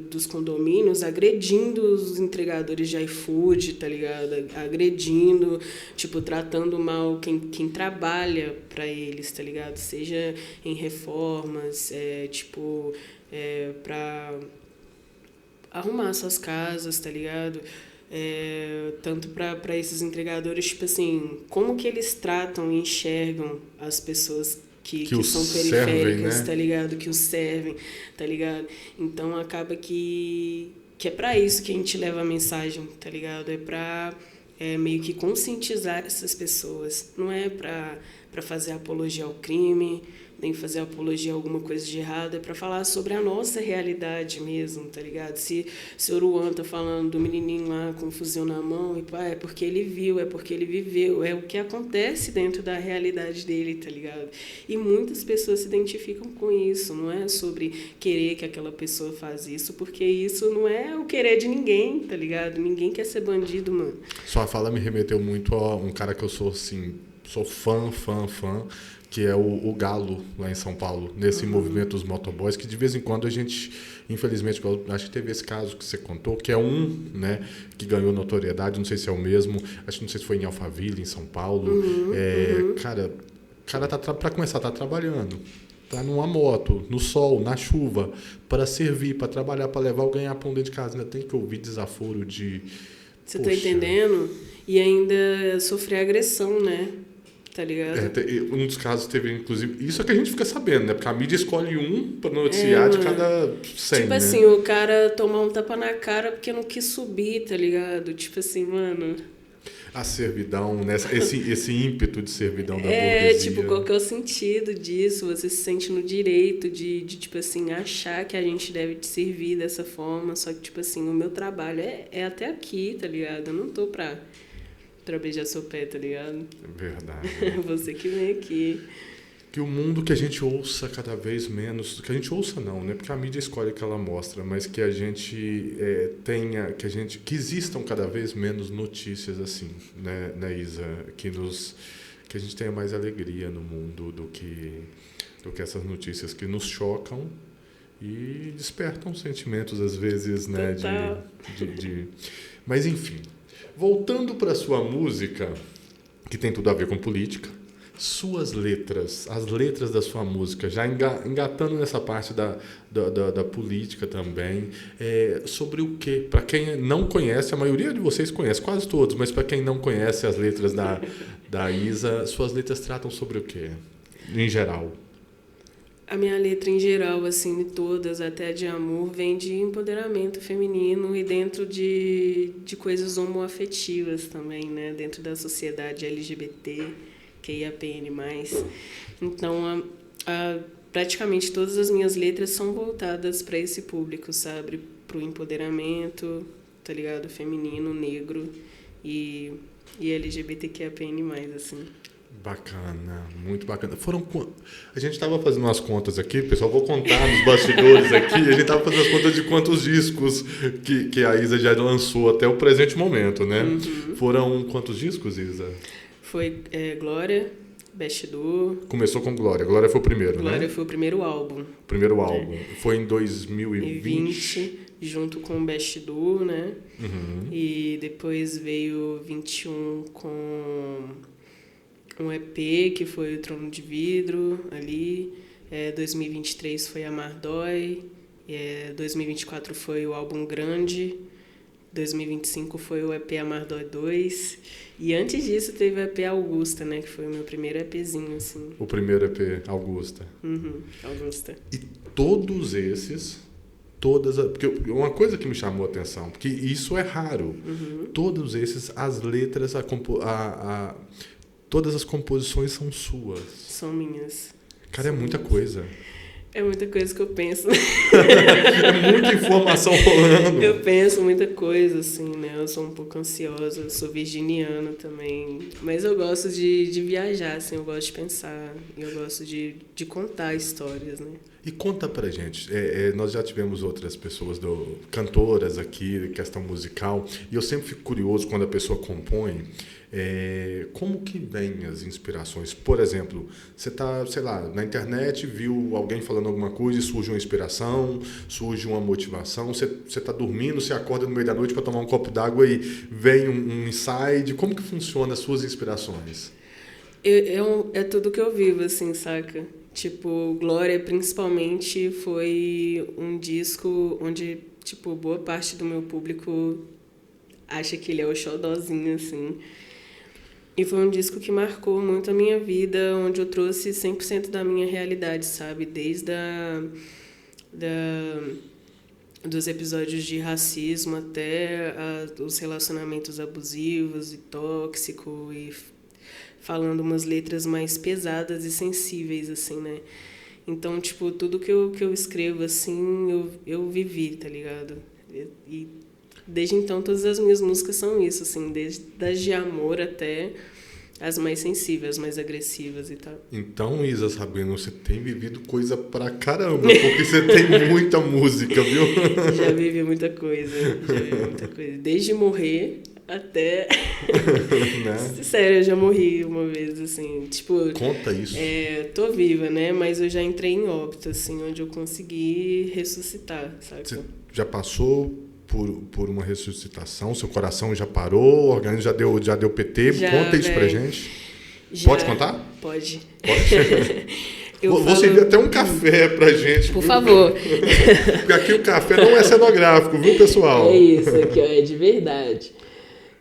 dos condomínios agredindo os entregadores de iFood, tá ligado? Agredindo, tipo, tratando mal quem trabalha para eles, tá ligado? Seja em reformas, para arrumar suas casas, tá ligado? Tanto para esses entregadores, tipo assim, como que eles tratam e enxergam as pessoas que são periféricas, servem, né? Tá ligado? Que os servem, tá ligado? Então acaba que é para isso que a gente leva a mensagem, tá ligado? É para meio que conscientizar essas pessoas. Não é para fazer apologia ao crime, nem fazer apologia a alguma coisa de errado, é para falar sobre a nossa realidade mesmo, tá ligado? Se o Oruan tá falando do menininho lá com um fuzil na mão, e pá, é porque ele viu, é porque ele viveu, é o que acontece dentro da realidade dele, tá ligado? E muitas pessoas se identificam com isso, não é sobre querer que aquela pessoa faz isso, porque isso não é o querer de ninguém, tá ligado? Ninguém quer ser bandido, mano. Sua fala me remeteu muito a um cara que eu sou, assim, sou fã, que é o Galo, lá em São Paulo, nesse movimento dos motoboys, que de vez em quando a gente, infelizmente, acho que teve esse caso que você contou, que é né, que ganhou notoriedade, não sei se é o mesmo, não sei se foi em Alphaville, em São Paulo. Cara, para começar, tá trabalhando, tá numa moto, no sol, na chuva, para servir, para trabalhar, para levar o ganha-pão dentro de casa, ainda tem que ouvir desaforo de... Você tá entendendo? E ainda sofrer agressão, né? Tá ligado? Um dos casos teve, inclusive... Isso é que a gente fica sabendo, né? Porque a mídia escolhe um pra noticiar de cada 100, tipo, né? assim, o cara tomar um tapa na cara porque não quis subir, tá ligado? Tipo assim, mano... A servidão, né? Esse ímpeto de servidão da burguesia. Tipo, qual que é o sentido disso? Você se sente no direito de, tipo assim, achar que a gente deve te servir dessa forma, só que, tipo assim, o meu trabalho é até aqui, tá ligado? Eu não tô pra beijar seu pé, tá ligado? Verdade. Você que vem aqui. Que o mundo que a gente ouça cada vez menos, que a gente ouça não, né? Porque a mídia escolhe o que ela mostra, mas que a gente tenha, que existam cada vez menos notícias assim, né, Isa? Que a gente tenha mais alegria no mundo do que essas notícias que nos chocam e despertam sentimentos às vezes, né? Mas enfim. Voltando para sua música, que tem tudo a ver com política, suas letras, as letras da sua música, já engatando nessa parte da política também, sobre o quê? Para quem não conhece, a maioria de vocês conhece, quase todos, mas para quem não conhece as letras da Isa, suas letras tratam sobre o quê, em geral? A minha letra, em geral, assim, todas, até de amor, vem de empoderamento feminino e dentro de coisas homoafetivas também, né? Dentro da sociedade LGBT, QIAPN+. Então, praticamente todas as minhas letras são voltadas para esse público, sabe? Pro empoderamento, tá ligado? Feminino, negro e LGBTQIAPN+, assim. Bacana, muito bacana. A gente estava fazendo umas contas aqui, pessoal, vou contar nos bastidores aqui, a gente estava fazendo as contas de quantos discos que a Isa já lançou até o presente momento, né? Uhum. Foram quantos discos, Isa? Foi Glória, Bastidor. Começou com Glória. Glória foi o primeiro, Glória, né? foi o primeiro álbum. Primeiro álbum. Foi em 2020. Junto com Bastidor, né? Uhum. E depois veio 21 com um EP, que foi o Trono de Vidro, ali. 2023 foi Amar Dói. 2024 foi o álbum Grande. 2025 foi o EP Amar Dói 2. E antes disso teve o EP Augusta, né? Que foi o meu primeiro EPzinho, assim. O primeiro EP, Augusta. Uhum, Augusta. E todos esses... Porque uma coisa que me chamou a atenção, porque isso é raro. Uhum. Todos esses, as letras, todas as composições são suas. São minhas. Cara, é muita coisa. É muita coisa que eu penso. É muita informação rolando. Eu penso muita coisa, assim, né? Eu sou um pouco ansiosa, eu sou virginiana também. Mas eu gosto de viajar, assim, eu gosto de pensar. Eu gosto de contar histórias, né? E conta pra gente, nós já tivemos outras pessoas, cantoras aqui, questão musical, e eu sempre fico curioso quando a pessoa compõe, como que vem as inspirações? Por exemplo, você tá, sei lá, na internet, viu alguém falando alguma coisa e surge uma inspiração, surge uma motivação, você tá dormindo, você acorda no meio da noite para tomar um copo d'água e vem um insight, como que funciona as suas inspirações? É tudo que eu vivo, assim, saca? Tipo, Glória, principalmente, foi um disco onde, tipo, boa parte do meu público acha que ele é o xodózinho, assim. E foi um disco que marcou muito a minha vida, onde eu trouxe 100% da minha realidade, sabe? Desde dos episódios de racismo até os relacionamentos abusivos e tóxicos e falando umas letras mais pesadas e sensíveis, assim, né? Então, tipo, tudo que eu escrevo, assim, eu vivi, tá ligado? E desde então, todas as minhas músicas são isso, assim, desde as de amor até as mais sensíveis, as mais agressivas e tal. Então, Isa Sabino, você tem vivido coisa pra caramba, porque você tem muita música, viu? Já vivi muita coisa. Desde morrer até... Né? Sério, eu já morri uma vez, assim, tipo... Conta isso. Tô viva, né? Mas eu já entrei em óbito, assim, onde eu consegui ressuscitar, sabe? Você já passou por uma ressuscitação? Seu coração já parou? O organismo já deu PT? Conta isso pra gente. Pode contar? Pode. Vou servir até um café pra gente. Por favor. Porque aqui o café não é cenográfico, viu, pessoal? É isso aqui, ó, é de verdade.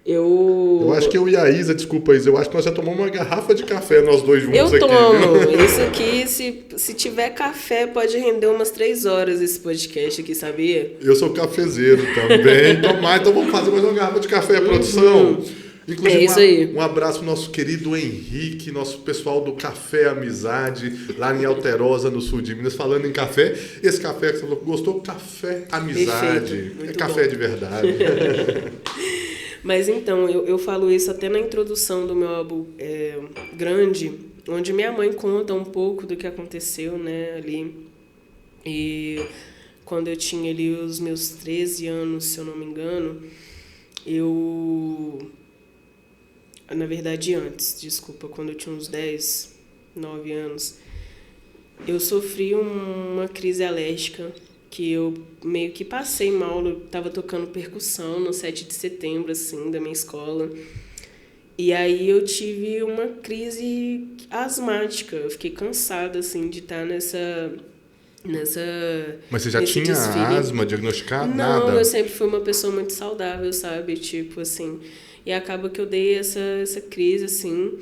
Eu acho que eu e a Isa, desculpa, Isa, eu acho que nós já tomamos uma garrafa de café, nós dois juntos aqui. Eu tomo. Viu? Isso aqui, se tiver café, pode render umas 3 horas esse podcast aqui, sabia? Eu sou cafezeiro também. Então vamos fazer mais uma garrafa de café, produção. Inclusive, é isso aí. Um abraço pro nosso querido Henrique, nosso pessoal do Café Amizade, lá em Alterosa, no sul de Minas, falando em café. Esse café que você falou que gostou, Café Amizade. É café de verdade. Mas então, eu falo isso até na introdução do meu álbum Grande, onde minha mãe conta um pouco do que aconteceu, né, ali. E quando eu tinha ali os meus 13 anos, se eu não me engano, na verdade antes, desculpa, quando eu tinha uns 10, 9 anos, eu sofri uma crise alérgica, que eu meio que passei mal, eu tava tocando percussão no 7 de setembro, assim, da minha escola. E aí eu tive uma crise asmática, eu fiquei cansada, assim, de estar nessa Mas você já tinha desfile. asma diagnosticada? Não, nada? Eu sempre fui uma pessoa muito saudável, sabe? Tipo, assim, e acaba que eu dei essa crise, assim.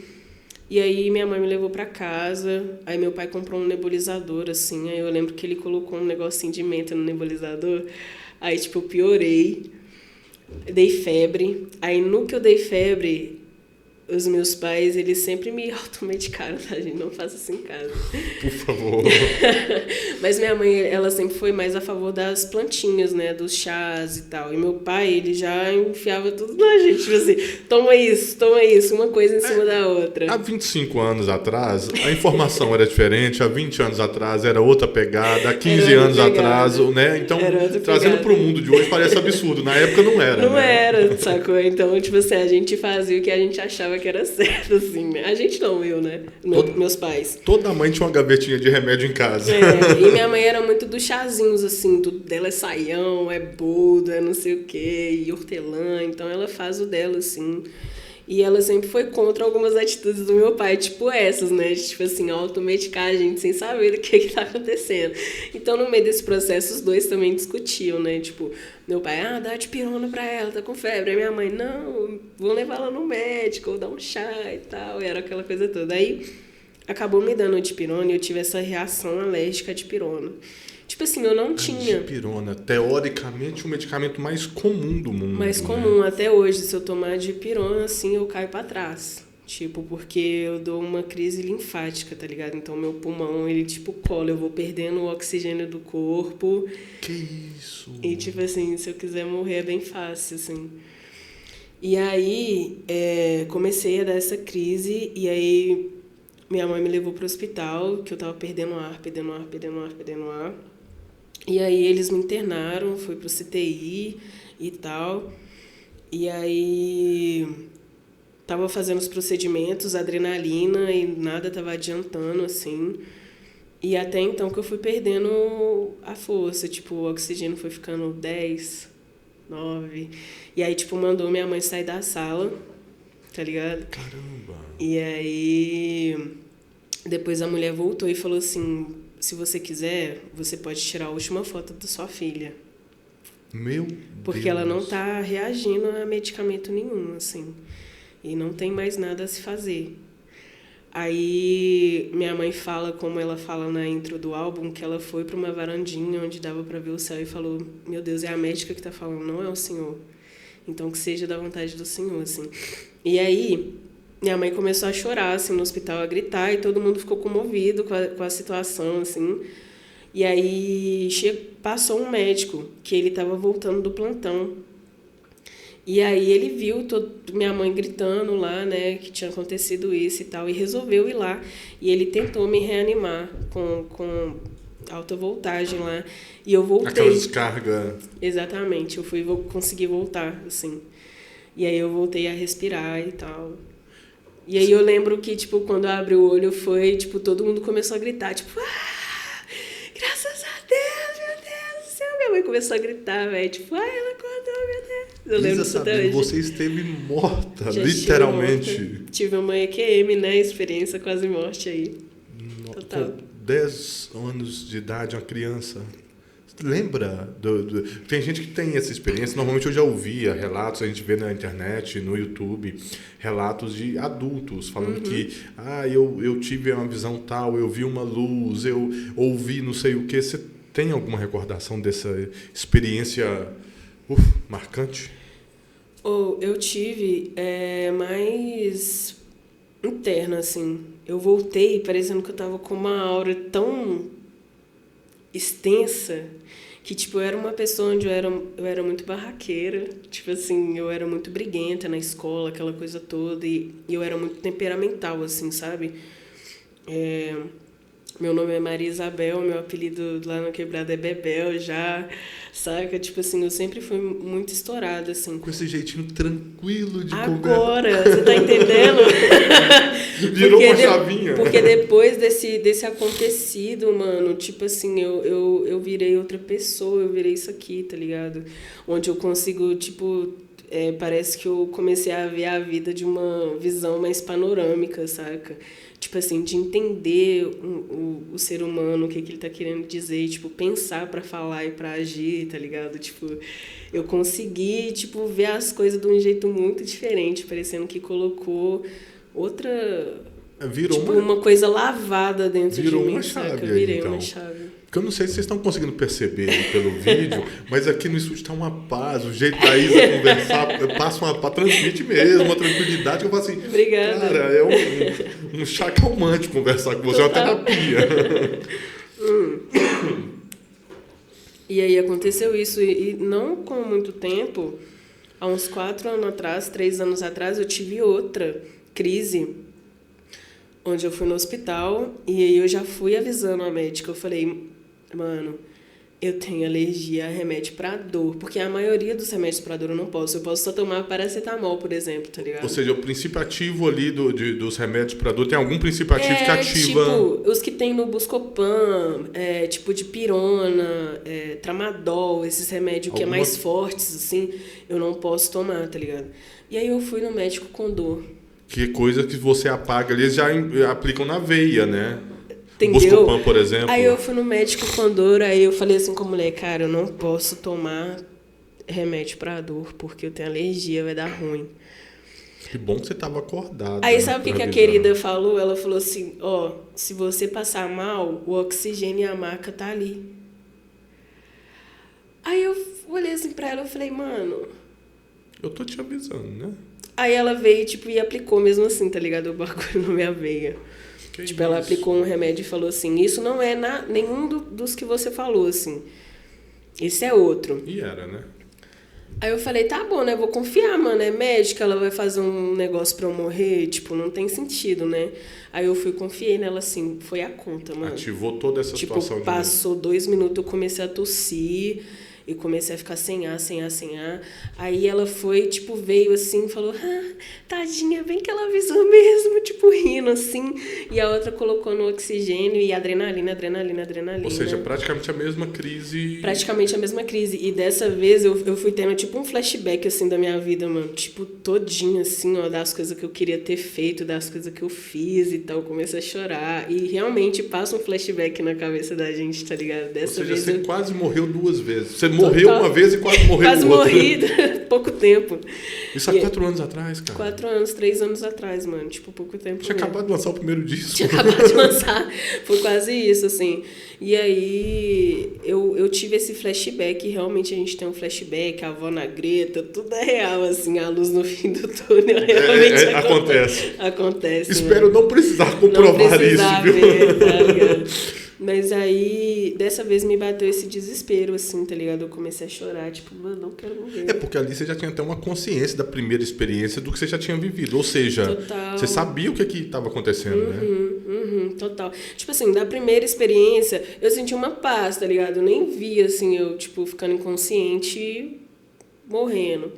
E aí minha mãe me levou pra casa, aí meu pai comprou um nebulizador, assim, aí eu lembro que ele colocou um negocinho de menta no nebulizador, aí, tipo, eu piorei, dei febre, aí no que eu dei febre, os meus pais, eles sempre me automedicaram, tá, gente? Não faça isso em casa. Por favor. Mas minha mãe, ela sempre foi mais a favor das plantinhas, né? Dos chás e tal. E meu pai, ele já enfiava tudo na gente, tipo assim, toma isso, uma coisa em cima da outra. Há 25 anos atrás, a informação era diferente, há 20 anos atrás era outra pegada, há 15 anos atrás, né? Então, trazendo para o mundo de hoje parece absurdo. Na época não era. Não era, sacou? Então, tipo assim, a gente fazia o que a gente achava que era certo, assim, né? A gente não, eu, né? Meus pais. Toda mãe tinha uma gavetinha de remédio em casa. E minha mãe era muito dos chazinhos, assim, tudo dela é saião, é boldo, é não sei o quê, e hortelã, então ela faz o dela, assim. E ela sempre foi contra algumas atitudes do meu pai, tipo essas, né? Tipo assim, automedicar a gente sem saber o que tá acontecendo. Então, no meio desse processo, os dois também discutiam, né? Tipo, meu pai, dá dipirona pra ela, tá com febre. Aí minha mãe, não, vou levar ela no médico, ou dar um chá e tal. E era aquela coisa toda. Aí, acabou me dando dipirona e eu tive essa reação alérgica à dipirona. Tipo assim, eu não tinha... Dipirona, teoricamente, o medicamento mais comum do mundo. Mais comum, até hoje. Se eu tomar dipirona, assim, eu caio pra trás. Tipo, porque eu dou uma crise linfática, tá ligado? Então, meu pulmão, ele, tipo, cola. Eu vou perdendo o oxigênio do corpo. Que isso? E, tipo assim, se eu quiser morrer, é bem fácil, assim. E aí, comecei a dar essa crise. E aí, minha mãe me levou pro hospital, que eu tava perdendo ar. E aí eles me internaram, fui pro CTI e tal. E aí tava fazendo os procedimentos, adrenalina, e nada tava adiantando, assim. E até então que eu fui perdendo a força, tipo, o oxigênio foi ficando 10, 9. E aí, tipo, mandou minha mãe sair da sala, tá ligado? Caramba! E aí depois a mulher voltou e falou assim... Se você quiser, você pode tirar a última foto da sua filha. Meu Porque Deus. ela não tá reagindo a medicamento nenhum, assim. E não tem mais nada a se fazer. Aí minha mãe fala, como ela fala na intro do álbum, que ela foi para uma varandinha onde dava para ver o céu e falou: meu Deus, é a médica que tá falando, não é o senhor. Então que seja da vontade do senhor, assim. E aí... minha mãe começou a chorar, assim, no hospital, a gritar, e todo mundo ficou comovido com a situação, assim. E aí passou um médico, que ele estava voltando do plantão. E aí ele viu minha mãe gritando lá, né, que tinha acontecido isso e tal, e resolveu ir lá. E ele tentou me reanimar com alta voltagem lá. E eu voltei. Aquela descarga. Exatamente, consegui voltar, assim. E aí eu voltei a respirar e tal. E aí eu lembro que, tipo, quando eu abri o olho foi, tipo, todo mundo começou a gritar, tipo, graças a Deus, meu Deus do céu. Minha mãe começou a gritar, velho, tipo, ela acordou, meu Deus. Eu lembro disso até hoje. Você esteve morta, já literalmente. Tive uma EQM, né, experiência quase morte aí. Total. Com 10 anos de idade, uma criança... Lembra? Tem gente que tem essa experiência. Normalmente eu já ouvia relatos, a gente vê na internet, no YouTube, relatos de adultos falando que eu tive uma visão tal, eu vi uma luz, eu ouvi não sei o que. Você tem alguma recordação dessa experiência marcante? Eu tive mais interna, assim. Eu voltei parecendo que eu tava com uma aura tão extensa que, tipo, eu era uma pessoa onde eu era muito barraqueira, tipo assim, eu era muito briguenta na escola, aquela coisa toda, e eu era muito temperamental, assim, sabe? Meu nome é Maria Isabel, meu apelido lá na Quebrada é Bebel já, saca? Tipo assim, eu sempre fui muito estourada, assim. Com esse jeitinho tranquilo de conversa. Agora, você tá entendendo? Virou uma chavinha. Porque depois desse acontecido, mano, tipo assim, eu virei outra pessoa, eu virei isso aqui, tá ligado? Onde eu consigo, tipo... parece que eu comecei a ver a vida de uma visão mais panorâmica, saca? Tipo assim, de entender o ser humano, o que ele tá querendo dizer, tipo, pensar pra falar e pra agir, tá ligado? Tipo, eu consegui, tipo, ver as coisas de um jeito muito diferente, parecendo que colocou Virou tipo, uma coisa lavada dentro de mim, uma saca? chave aí, Virei então. uma chave. Porque eu não sei se vocês estão conseguindo perceber aí pelo vídeo, mas aqui no estúdio está uma paz, o jeito da Isa conversar, passa transmite mesmo, uma tranquilidade, que eu falo assim, Obrigada. cara, é um chá calmante conversar com você, Total. é uma terapia. E aí aconteceu isso, e não com muito tempo, há uns 4 anos atrás, 3 anos atrás, eu tive outra crise, onde eu fui no hospital, e aí eu já fui avisando a médica, eu falei, mano, eu tenho alergia a remédio pra dor, porque a maioria dos remédios pra dor eu não posso. Eu posso só tomar paracetamol, por exemplo, tá ligado? Ou seja, o princípio ativo ali dos remédios para dor, tem algum princípio ativo que ativa... tipo, os que tem no Buscopan, tipo de pirona, tramadol, esses remédios que é mais fortes, assim, eu não posso tomar, tá ligado? E aí eu fui no médico com dor. Que coisa que você apaga ali, eles já aplicam na veia, né? Entendeu? Buscopan, por exemplo. Aí eu fui no médico com dor, aí eu falei assim com a mulher, cara, eu não posso tomar remédio pra dor, porque eu tenho alergia, vai dar ruim. Que bom que você estava acordado. Aí né, sabe o que a avisar. querida falou? Ela falou assim, ó, se você passar mal, o oxigênio e a maca tá ali. Aí eu olhei assim pra ela e falei, mano... Eu tô te avisando, né? Aí ela veio, tipo, e aplicou mesmo assim, tá ligado? O bagulho na minha veia. Que tipo, ela isso? aplicou um remédio e falou assim, isso não é nenhum dos que você falou, assim. Esse é outro. E era, né? Aí eu falei, tá bom, né? Vou confiar, mano. É médica, ela vai fazer um negócio pra eu morrer. Tipo, não tem sentido, né? Aí eu confiei nela assim, foi a conta, mano. Ativou toda essa Tipo, situação de novo. passou 2 minutos, eu comecei a tossir e comecei a ficar sem ar. Aí ela foi, tipo, veio assim, falou, tadinha, bem que ela avisou mesmo, tipo, rindo assim. E a outra colocou no oxigênio e adrenalina. Ou seja, praticamente a mesma crise. Praticamente a mesma crise. E dessa vez eu fui tendo, tipo, um flashback, assim, da minha vida, mano. Tipo, todinho, assim, ó, das coisas que eu queria ter feito, das coisas que eu fiz e tal. Eu comecei a chorar. E realmente passa um flashback na cabeça da gente, tá ligado? Dessa Ou seja, vez você eu... quase morreu 2 vezes. Você morreu uma vez e quase morreu Quase outra. morri, pouco tempo. Isso há 4 anos atrás, cara. 4 anos, 3 anos atrás, mano. Tipo, pouco tempo. Tinha acabado de lançar o primeiro disco. Tinha acabado de lançar. Foi quase isso, assim. E aí, eu tive esse flashback. E realmente a gente tem um flashback. A avó na Greta, tudo é real, assim. A luz no fim do túnel realmente acontece. Acontece. Espero não precisar comprovar precisar isso, viu? ver, tá ligado? Mas aí, dessa vez me bateu esse desespero, assim, tá ligado? Eu comecei a chorar, tipo, mano, não quero morrer. É porque ali você já tinha até uma consciência da primeira experiência do que você já tinha vivido. Ou seja, Total. você sabia o que estava acontecendo, né? Total. Tipo assim, da primeira experiência, eu senti uma paz, tá ligado? Eu nem vi, assim, eu, tipo, ficando inconsciente e morrendo.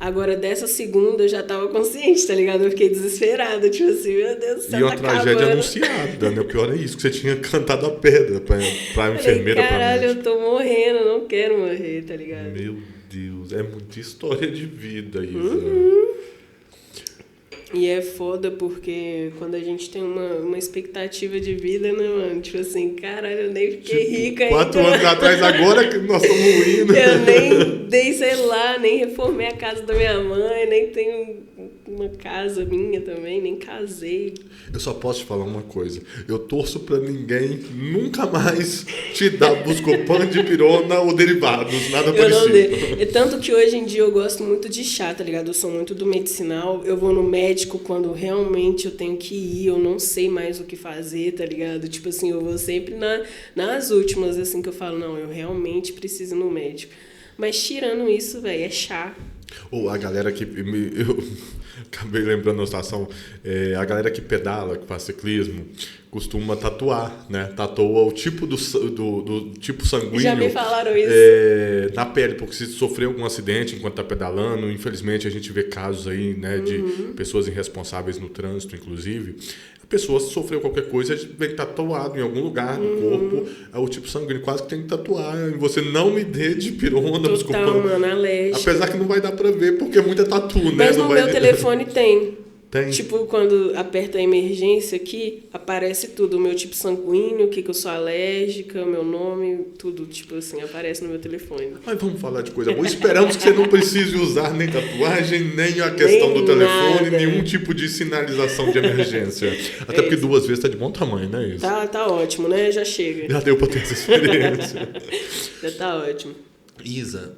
Agora, dessa segunda, eu já tava consciente, tá ligado? Eu fiquei desesperada, tipo assim, meu Deus do céu, E uma tá tragédia acabando. anunciada, né? O pior é isso, que você tinha cantado a pedra pra enfermeira, Caralho, pra eu tô morrendo, não quero morrer, tá ligado? Meu Deus, é muita história de vida, Isa. E é foda porque quando a gente tem uma expectativa de vida, né, mano? Tipo assim, caralho, eu nem fiquei rica ainda. 4 anos atrás, agora que nós estamos ruindo. Eu nem dei, sei lá, nem reformei a casa da minha mãe, nem tenho uma casa minha também, nem casei. Eu só posso te falar uma coisa. Eu torço pra ninguém nunca mais te dar Buscopan, dipirona ou derivados, nada Eu parecido. não dei. É tanto que hoje em dia eu gosto muito de chá, tá ligado? Eu sou muito do medicinal. Eu vou no médico quando realmente eu tenho que ir, eu não sei mais o que fazer, tá ligado? Tipo assim, eu vou sempre nas últimas, assim, que eu falo, não, eu realmente preciso ir no médico. Mas tirando isso, velho, é chá. Ou a galera que... Eu acabei lembrando da situação. A galera que pedala, que faz ciclismo, costuma tatuar, né? Tatua o tipo do tipo sanguíneo. Já me falaram isso. Na pele, porque se sofrer algum acidente enquanto tá pedalando, infelizmente a gente vê casos aí, né, de pessoas irresponsáveis no trânsito, inclusive. A pessoa, se sofreu qualquer coisa, vem tatuado em algum lugar do corpo, o tipo sanguíneo, quase que tem que tatuar. E você não me dê dipirona, Total, desculpa. mano, alérgico. Apesar que não vai dar pra ver, porque é muita tatu, né? Mas não no vai... meu telefone tem. Tem. Tipo, quando aperta a emergência aqui, aparece tudo. O meu tipo sanguíneo, o que eu sou alérgica, o meu nome, tudo, tipo assim, aparece no meu telefone. Mas vamos falar de coisa boa. Esperamos que você não precise usar nem tatuagem, nem a questão do telefone, nenhum tipo de sinalização de emergência. Até porque 2 vezes tá de bom tamanho, né? Isso. Tá ótimo, né? Já chega. Já deu pra ter essa experiência. Já tá ótimo. Isa,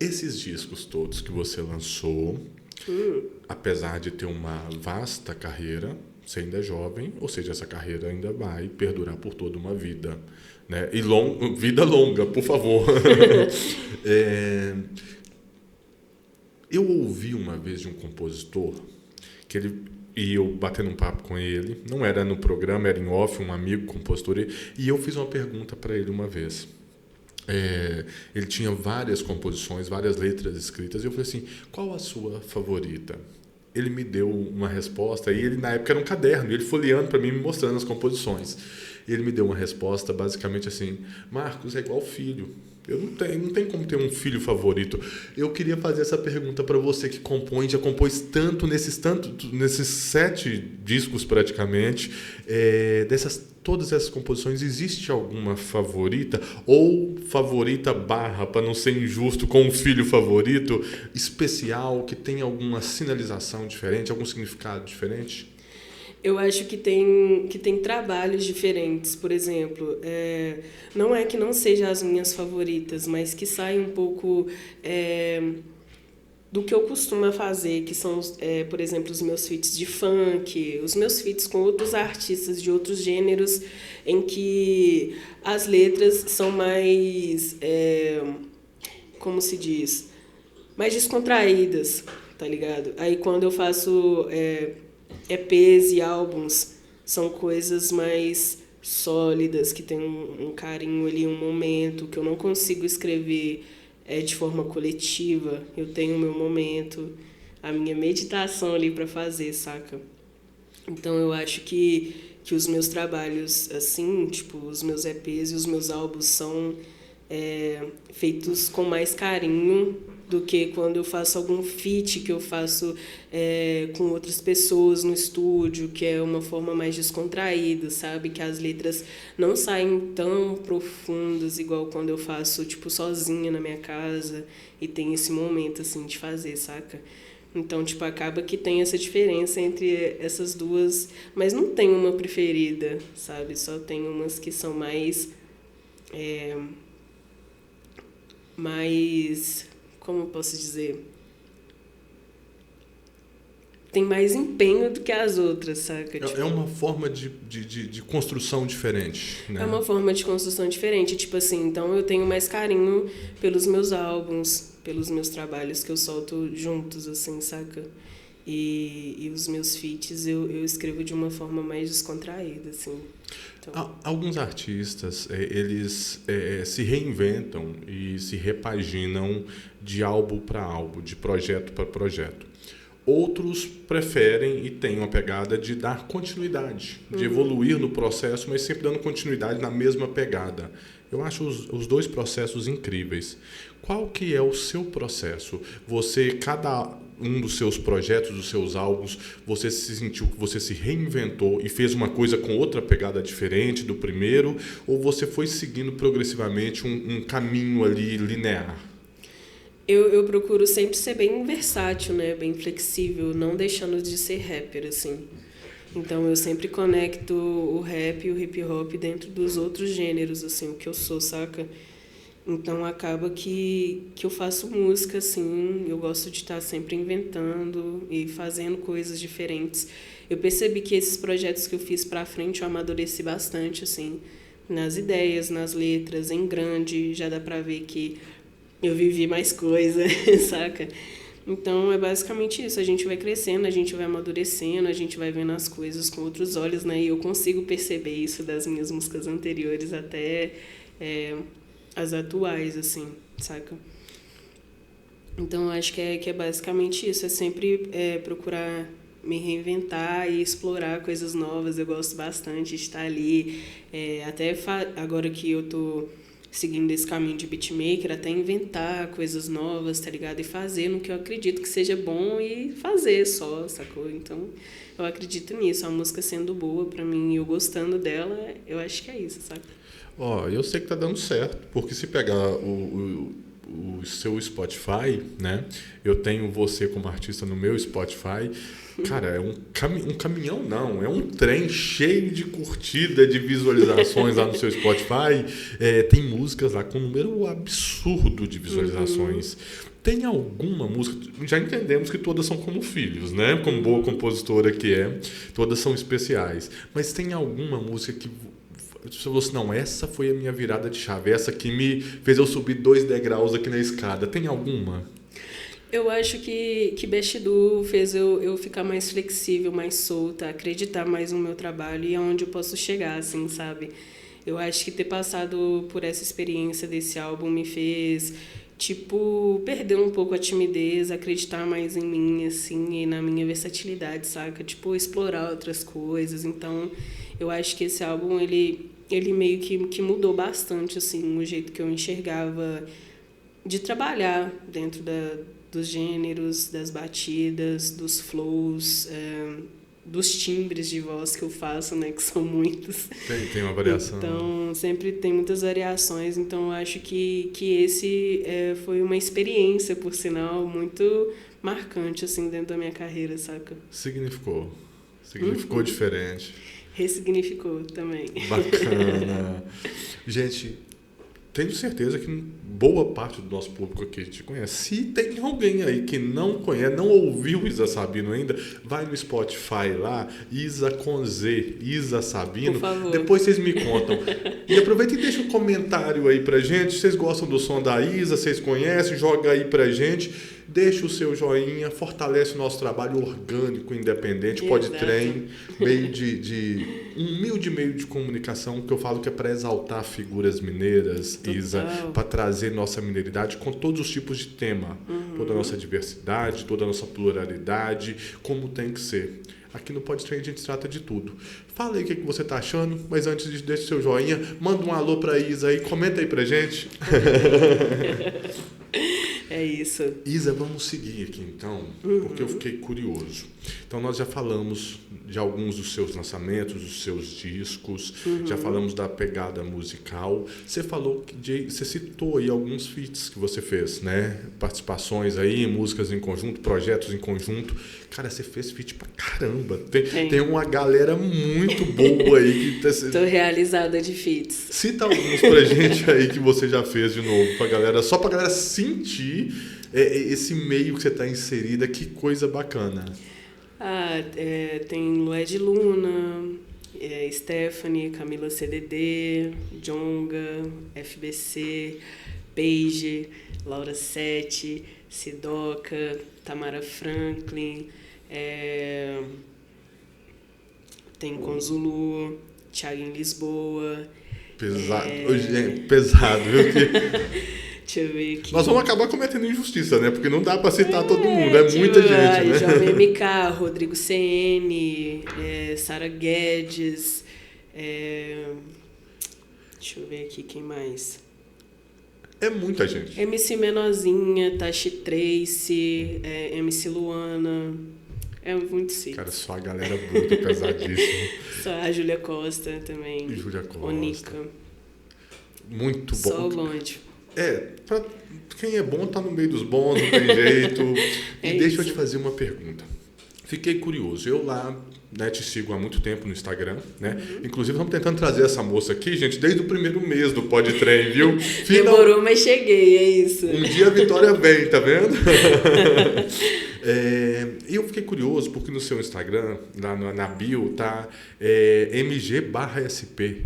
esses discos todos que você lançou, apesar de ter uma vasta carreira, você ainda é jovem, ou seja, essa carreira ainda vai perdurar por toda uma vida, né? E vida longa, por favor. Eu ouvi uma vez de um compositor que e eu batendo um papo com ele, não era no programa, era em off, um amigo compositor, e eu fiz uma pergunta para ele uma vez. Ele tinha várias composições, várias letras escritas, e eu falei assim, qual a sua favorita? Ele me deu uma resposta, e ele na época era um caderno, ele folheando para mim, me mostrando as composições. E ele me deu uma resposta basicamente assim, Marcos, é igual filho. Eu não tenho como ter um filho favorito. Eu queria fazer essa pergunta para você que compõe, já compôs nesses 7 discos praticamente, todas essas composições, existe alguma favorita? Ou favorita barra, para não ser injusto, com um filho favorito, especial, que tem alguma sinalização diferente, algum significado diferente? Eu acho que tem trabalhos diferentes, por exemplo, não é que não sejam as minhas favoritas, mas que saem um pouco do que eu costumo fazer, que são, por exemplo, os meus feats de funk, os meus feats com outros artistas de outros gêneros, em que as letras são mais, como se diz, mais descontraídas, tá ligado? Aí quando eu faço EPs e álbuns, são coisas mais sólidas, que tem um carinho ali, um momento, que eu não consigo escrever de forma coletiva. Eu tenho o meu momento, a minha meditação ali para fazer, saca? Então eu acho que os meus trabalhos, assim, tipo, os meus EPs e os meus álbuns são feitos com mais carinho do que quando eu faço algum feat que eu faço com outras pessoas no estúdio, que é uma forma mais descontraída, sabe? Que as letras não saem tão profundas igual quando eu faço, tipo, sozinha na minha casa e tem esse momento, assim, de fazer, saca? Então, tipo, acaba que tem essa diferença entre essas duas, mas não tem uma preferida, sabe? Só tem umas que são mais... como eu posso dizer? Tem mais empenho do que as outras, saca? É uma forma de construção diferente, né? É uma forma de construção diferente, tipo assim, então eu tenho mais carinho pelos meus álbuns, pelos meus trabalhos que eu solto juntos, assim, saca? E os meus feats eu escrevo de uma forma mais descontraída, assim. Então... Alguns artistas, eles se reinventam e se repaginam de álbum para álbum, de projeto para projeto. Outros preferem e têm uma pegada de dar continuidade, de evoluir no processo, mas sempre dando continuidade na mesma pegada. Eu acho os 2 processos incríveis. Qual que é o seu processo? Cada um dos seus projetos, dos seus álbuns, você se sentiu que você se reinventou e fez uma coisa com outra pegada diferente do primeiro? Ou você foi seguindo progressivamente um caminho ali linear? Eu procuro sempre ser bem versátil, né? Bem flexível, não deixando de ser rapper, assim. Então, eu sempre conecto o rap e o hip hop dentro dos outros gêneros, assim, o que eu sou, saca? Então, acaba que eu faço música, assim, eu gosto de estar sempre inventando e fazendo coisas diferentes. Eu percebi que esses projetos que eu fiz pra frente, eu amadureci bastante, assim, nas ideias, nas letras, em grande, já dá pra ver que eu vivi mais coisa, saca? Então, é basicamente isso. A gente vai crescendo, a gente vai amadurecendo, a gente vai vendo as coisas com outros olhos, né? E eu consigo perceber isso das minhas músicas anteriores até as atuais, assim, saca? Então, eu acho que é basicamente isso. É sempre procurar me reinventar e explorar coisas novas. Eu gosto bastante de estar ali. Agora que eu tô seguindo esse caminho de beatmaker, até inventar coisas novas, tá ligado? E fazer no que eu acredito que seja bom e fazer só, sacou? Então, eu acredito nisso. A música sendo boa pra mim e eu gostando dela, eu acho que é isso, sabe? Ó, eu sei que tá dando certo, porque se pegar o seu Spotify, né? Eu tenho você como artista no meu Spotify. Cara, é um caminhão, não. É um trem cheio de curtida, de visualizações lá no seu Spotify. Tem músicas lá com um número absurdo de visualizações. Tem alguma música... Já entendemos que todas são como filhos, né? Como boa compositora que é. Todas são especiais. Mas tem alguma música que... Você falou assim, não, essa foi a minha virada de chave. Essa que me fez eu subir 2 degraus aqui na escada. Tem alguma? Eu acho que Best Do fez eu ficar mais flexível, mais solta, acreditar mais no meu trabalho e aonde eu posso chegar, assim, sabe? Eu acho que ter passado por essa experiência desse álbum me fez, tipo, perder um pouco a timidez, acreditar mais em mim, assim, e na minha versatilidade, saca? Tipo, explorar outras coisas. Então, eu acho que esse álbum, ele meio que mudou bastante, assim, o jeito que eu enxergava de trabalhar dentro dos gêneros, das batidas, dos flows, dos timbres de voz que eu faço, né, que são muitos. Tem uma variação. Então, sempre tem muitas variações. Então, eu acho que esse foi uma experiência, por sinal, muito marcante, assim, dentro da minha carreira, saca? Significou diferente. Ressignificou também. Bacana. Gente, tenho certeza que boa parte do nosso público aqui te conhece. Se tem alguém aí que não conhece, não ouviu Isa Sabino ainda, vai no Spotify lá, Isa com Z, Isa Sabino. Por favor. Depois vocês me contam. E aproveita e deixa um comentário aí pra gente. Vocês gostam do som da Isa, vocês conhecem, joga aí pra gente. Deixa o seu joinha, fortalece o nosso trabalho orgânico, independente, pode trem, meio de humilde meio de comunicação, que eu falo que é para exaltar figuras mineiras, Total. Isa, para trazer nossa mineiridade com todos os tipos de tema, toda a nossa diversidade, toda a nossa pluralidade, como tem que ser. Aqui no Podtrem a gente trata de tudo. Fala aí o que você tá achando, mas antes de deixar seu joinha, manda um alô pra Isa aí, comenta aí pra gente. É isso. Isa, vamos seguir aqui então, porque eu fiquei curioso. Então nós já falamos de alguns dos seus lançamentos, dos seus discos, já falamos da pegada musical. Você falou você citou aí alguns feats que você fez, né? Participações aí, músicas em conjunto, projetos em conjunto. Cara, você fez feat pra caramba. Tem uma galera muito boa aí que Tô realizada de feats. Cita alguns pra gente aí que você já fez de novo pra galera, só pra galera sentir esse meio que você tá inserida, que coisa bacana. Tem Lued Luna, Stephanie, Camila CDD, Djonga, FBC, Paige, Laura Sete, Sidoca, Tamara Franklin, tem Conzulu, Thiago em Lisboa. Pesado, viu? Deixa eu ver aqui. Nós vamos acabar cometendo injustiça, né? Porque não dá pra citar todo mundo, muita gente, né? Jovem MK, Rodrigo CN, Sara Guedes, deixa eu ver aqui quem mais. É muita gente. MC Menorzinha, Tashi Trace, MC Luana. É muito simples. Cara, só a galera bruta, pesadíssima. Só a Júlia Costa também. Júlia Costa. Onica. Muito bom. Só o bonde. Pra quem é bom tá no meio dos bons, não tem jeito. E deixa eu te fazer uma pergunta. Fiquei curioso. Eu lá, né, te sigo há muito tempo no Instagram, né? Inclusive, estamos tentando trazer essa moça aqui, gente, desde o primeiro mês do Podtrem, viu? Demorou, mas cheguei, é isso. Um dia a Vitória vem, tá vendo? E eu fiquei curioso, porque no seu Instagram, lá na bio, tá MG/SP.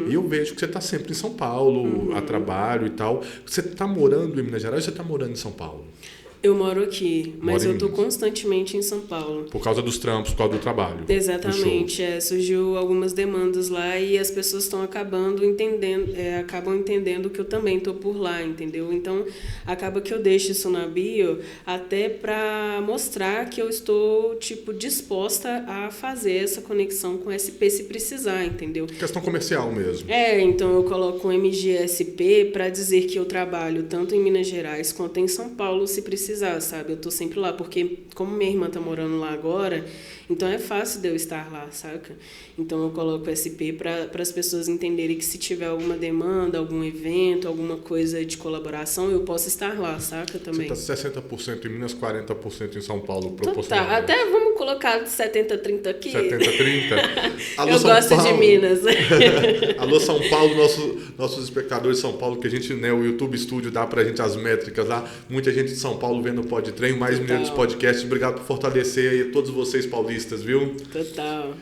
E eu vejo que você tá sempre em São Paulo, a trabalho e tal. Você tá morando em Minas Gerais ou você tá morando em São Paulo? Eu moro aqui, mas eu tô constantemente em São Paulo. Por causa dos trampos, por causa do trabalho. Exatamente. Surgiu algumas demandas lá e as pessoas estão acabam entendendo que eu também tô por lá, entendeu? Então, acaba que eu deixo isso na bio até para mostrar que eu estou, tipo, disposta a fazer essa conexão com SP se precisar, entendeu? Questão comercial mesmo. Então eu coloco um MGSP para dizer que eu trabalho tanto em Minas Gerais quanto em São Paulo se precisar, sabe? Eu tô sempre lá, porque como minha irmã tá morando lá agora, então é fácil de eu estar lá, saca? Então eu coloco SP para as pessoas entenderem que se tiver alguma demanda, algum evento, alguma coisa de colaboração, eu posso estar lá, saca? Também. Você tá 60% em Minas, 40% em São Paulo, proporcionalmente. Até vamos colocar 70-30 aqui. 70-30? Alô, eu São gosto Paulo. de Minas. Alô, São Paulo, nossos espectadores de São Paulo, que a gente, né, o YouTube Studio dá pra gente as métricas lá. Muita gente de São Paulo vendo o Podtrem, mais Mineiros Podcast. Obrigado por fortalecer aí todos vocês paulistas, viu? Total.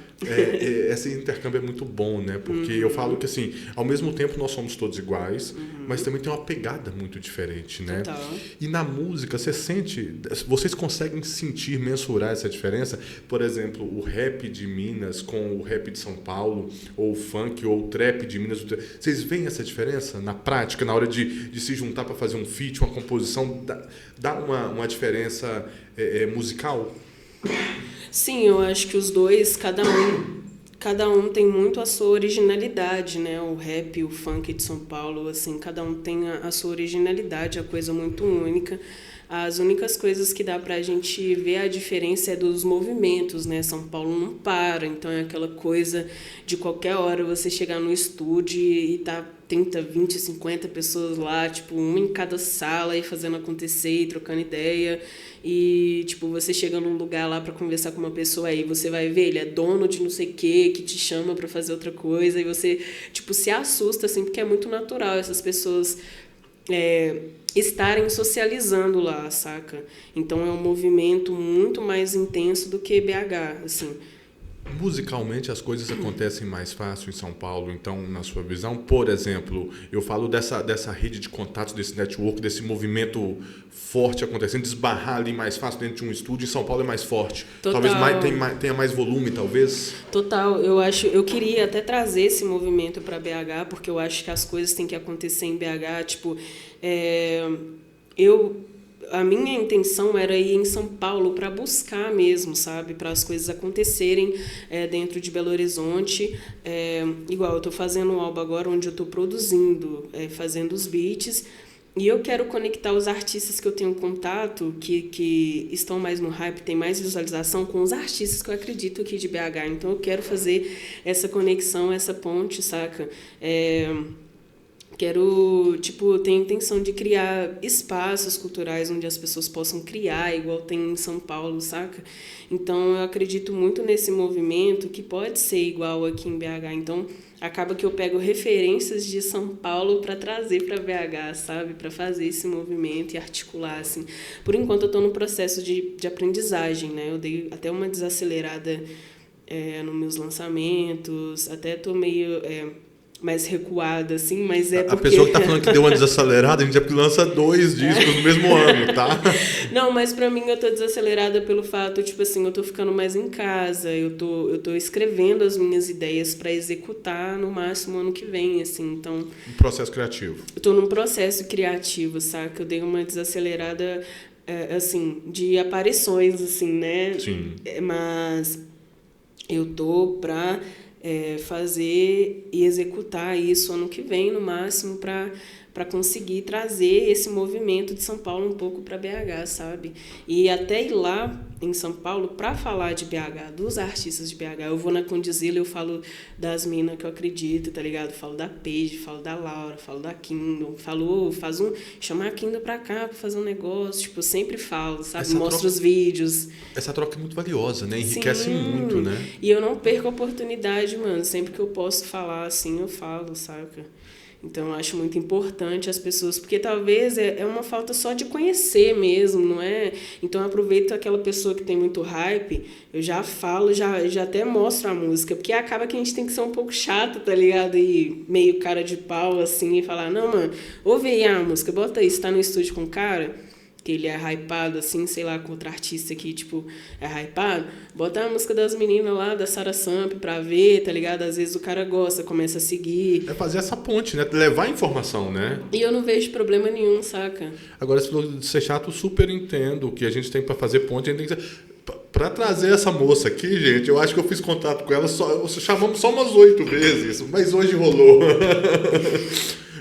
Esse intercâmbio é muito bom, né? Porque eu falo que, assim, ao mesmo tempo nós somos todos iguais, mas também tem uma pegada muito diferente, né? Total. E na música, vocês conseguem sentir, mensurar essa diferença? Por exemplo, o rap de Minas com o rap de São Paulo, ou o funk, ou o trap de Minas. Vocês veem essa diferença na prática, na hora de se juntar para fazer um feat, uma composição? Dá uma diferença musical? Sim, eu acho que os dois, cada um tem muito a sua originalidade, né? O rap, o funk de São Paulo, assim, cada um tem a sua originalidade, a coisa muito única. As únicas coisas que dá pra gente ver a diferença é dos movimentos, né? São Paulo não para, então é aquela coisa de qualquer hora você chegar no estúdio e tá 30, 20, 50 pessoas lá, tipo, uma em cada sala e fazendo acontecer e trocando ideia. E, tipo, você chega num lugar lá pra conversar com uma pessoa aí, você vai ver, ele é dono de não sei o que te chama pra fazer outra coisa, e você, tipo, se assusta, assim, porque é muito natural essas pessoas estarem socializando lá, saca? Então é um movimento muito mais intenso do que BH, assim. Musicalmente as coisas acontecem mais fácil em São Paulo, então, na sua visão? Por exemplo, eu falo dessa rede de contatos, desse network, desse movimento forte acontecendo, desbarrar ali mais fácil dentro de um estúdio. Em São Paulo é mais forte. Total. Talvez tenha mais volume, talvez. Total. Eu queria até trazer esse movimento para BH, porque eu acho que as coisas têm que acontecer em BH. Tipo, a minha intenção era ir em São Paulo para buscar mesmo, sabe? Para as coisas acontecerem dentro de Belo Horizonte. Igual, eu estou fazendo um álbum agora onde eu estou produzindo, fazendo os beats. E eu quero conectar os artistas que eu tenho contato, que estão mais no hype, tem mais visualização, com os artistas que eu acredito aqui de BH. Então, eu quero fazer essa conexão, essa ponte, saca? Tenho a intenção de criar espaços culturais onde as pessoas possam criar, igual tem em São Paulo, saca? Então, eu acredito muito nesse movimento que pode ser igual aqui em BH. Então, acaba que eu pego referências de São Paulo para trazer para BH, sabe? Para fazer esse movimento e articular, assim. Por enquanto, eu estou no processo de aprendizagem, né? Eu dei até uma desacelerada nos meus lançamentos, até estou meio... mais recuada, assim, mas porque... A pessoa que tá falando que deu uma desacelerada, a gente já lança 2 discos no mesmo ano, tá? Não, mas pra mim eu tô desacelerada pelo fato, tipo assim, eu tô ficando mais em casa, eu tô escrevendo as minhas ideias pra executar no máximo ano que vem, assim, então... Um processo criativo. Eu tô num processo criativo, saca? Eu dei uma desacelerada, assim, de aparições, assim, né? Sim. Mas eu tô pra... fazer e executar isso ano que vem, no máximo, para conseguir trazer esse movimento de São Paulo um pouco para BH, sabe? E até ir lá em São Paulo para falar de BH, dos artistas de BH. Eu vou na Condizila, eu falo das minas que eu acredito, tá ligado? Falo da Paige, falo da Laura, falo da Kindle, chama a Kindle pra cá pra fazer um negócio, tipo, eu sempre falo, sabe? Mostro os vídeos. Essa troca é muito valiosa, né? Enriquece muito, né? E eu não perco a oportunidade, mano. Sempre que eu posso falar assim, eu falo, saca? Então, eu acho muito importante as pessoas, porque talvez é uma falta só de conhecer mesmo, não é? Então, eu aproveito aquela pessoa que tem muito hype, eu já falo, já até mostro a música, porque acaba que a gente tem que ser um pouco chato, tá ligado? E meio cara de pau, assim, e falar, não, mano, ouve aí a música, bota aí, você tá no estúdio com o cara, que ele é hypado, assim, sei lá, com outro artista que, tipo, é hypado, bota a música das meninas lá, da Sarah Samp, pra ver, tá ligado? Às vezes o cara gosta, começa a seguir. É fazer essa ponte, né? Levar a informação, né? E eu não vejo problema nenhum, saca? Agora, se você ser chato, eu super entendo. O que a gente tem pra fazer ponte, a gente tem que... Pra trazer essa moça aqui, gente, eu acho que eu fiz contato com ela, chamamos só umas 8 vezes, mas hoje rolou.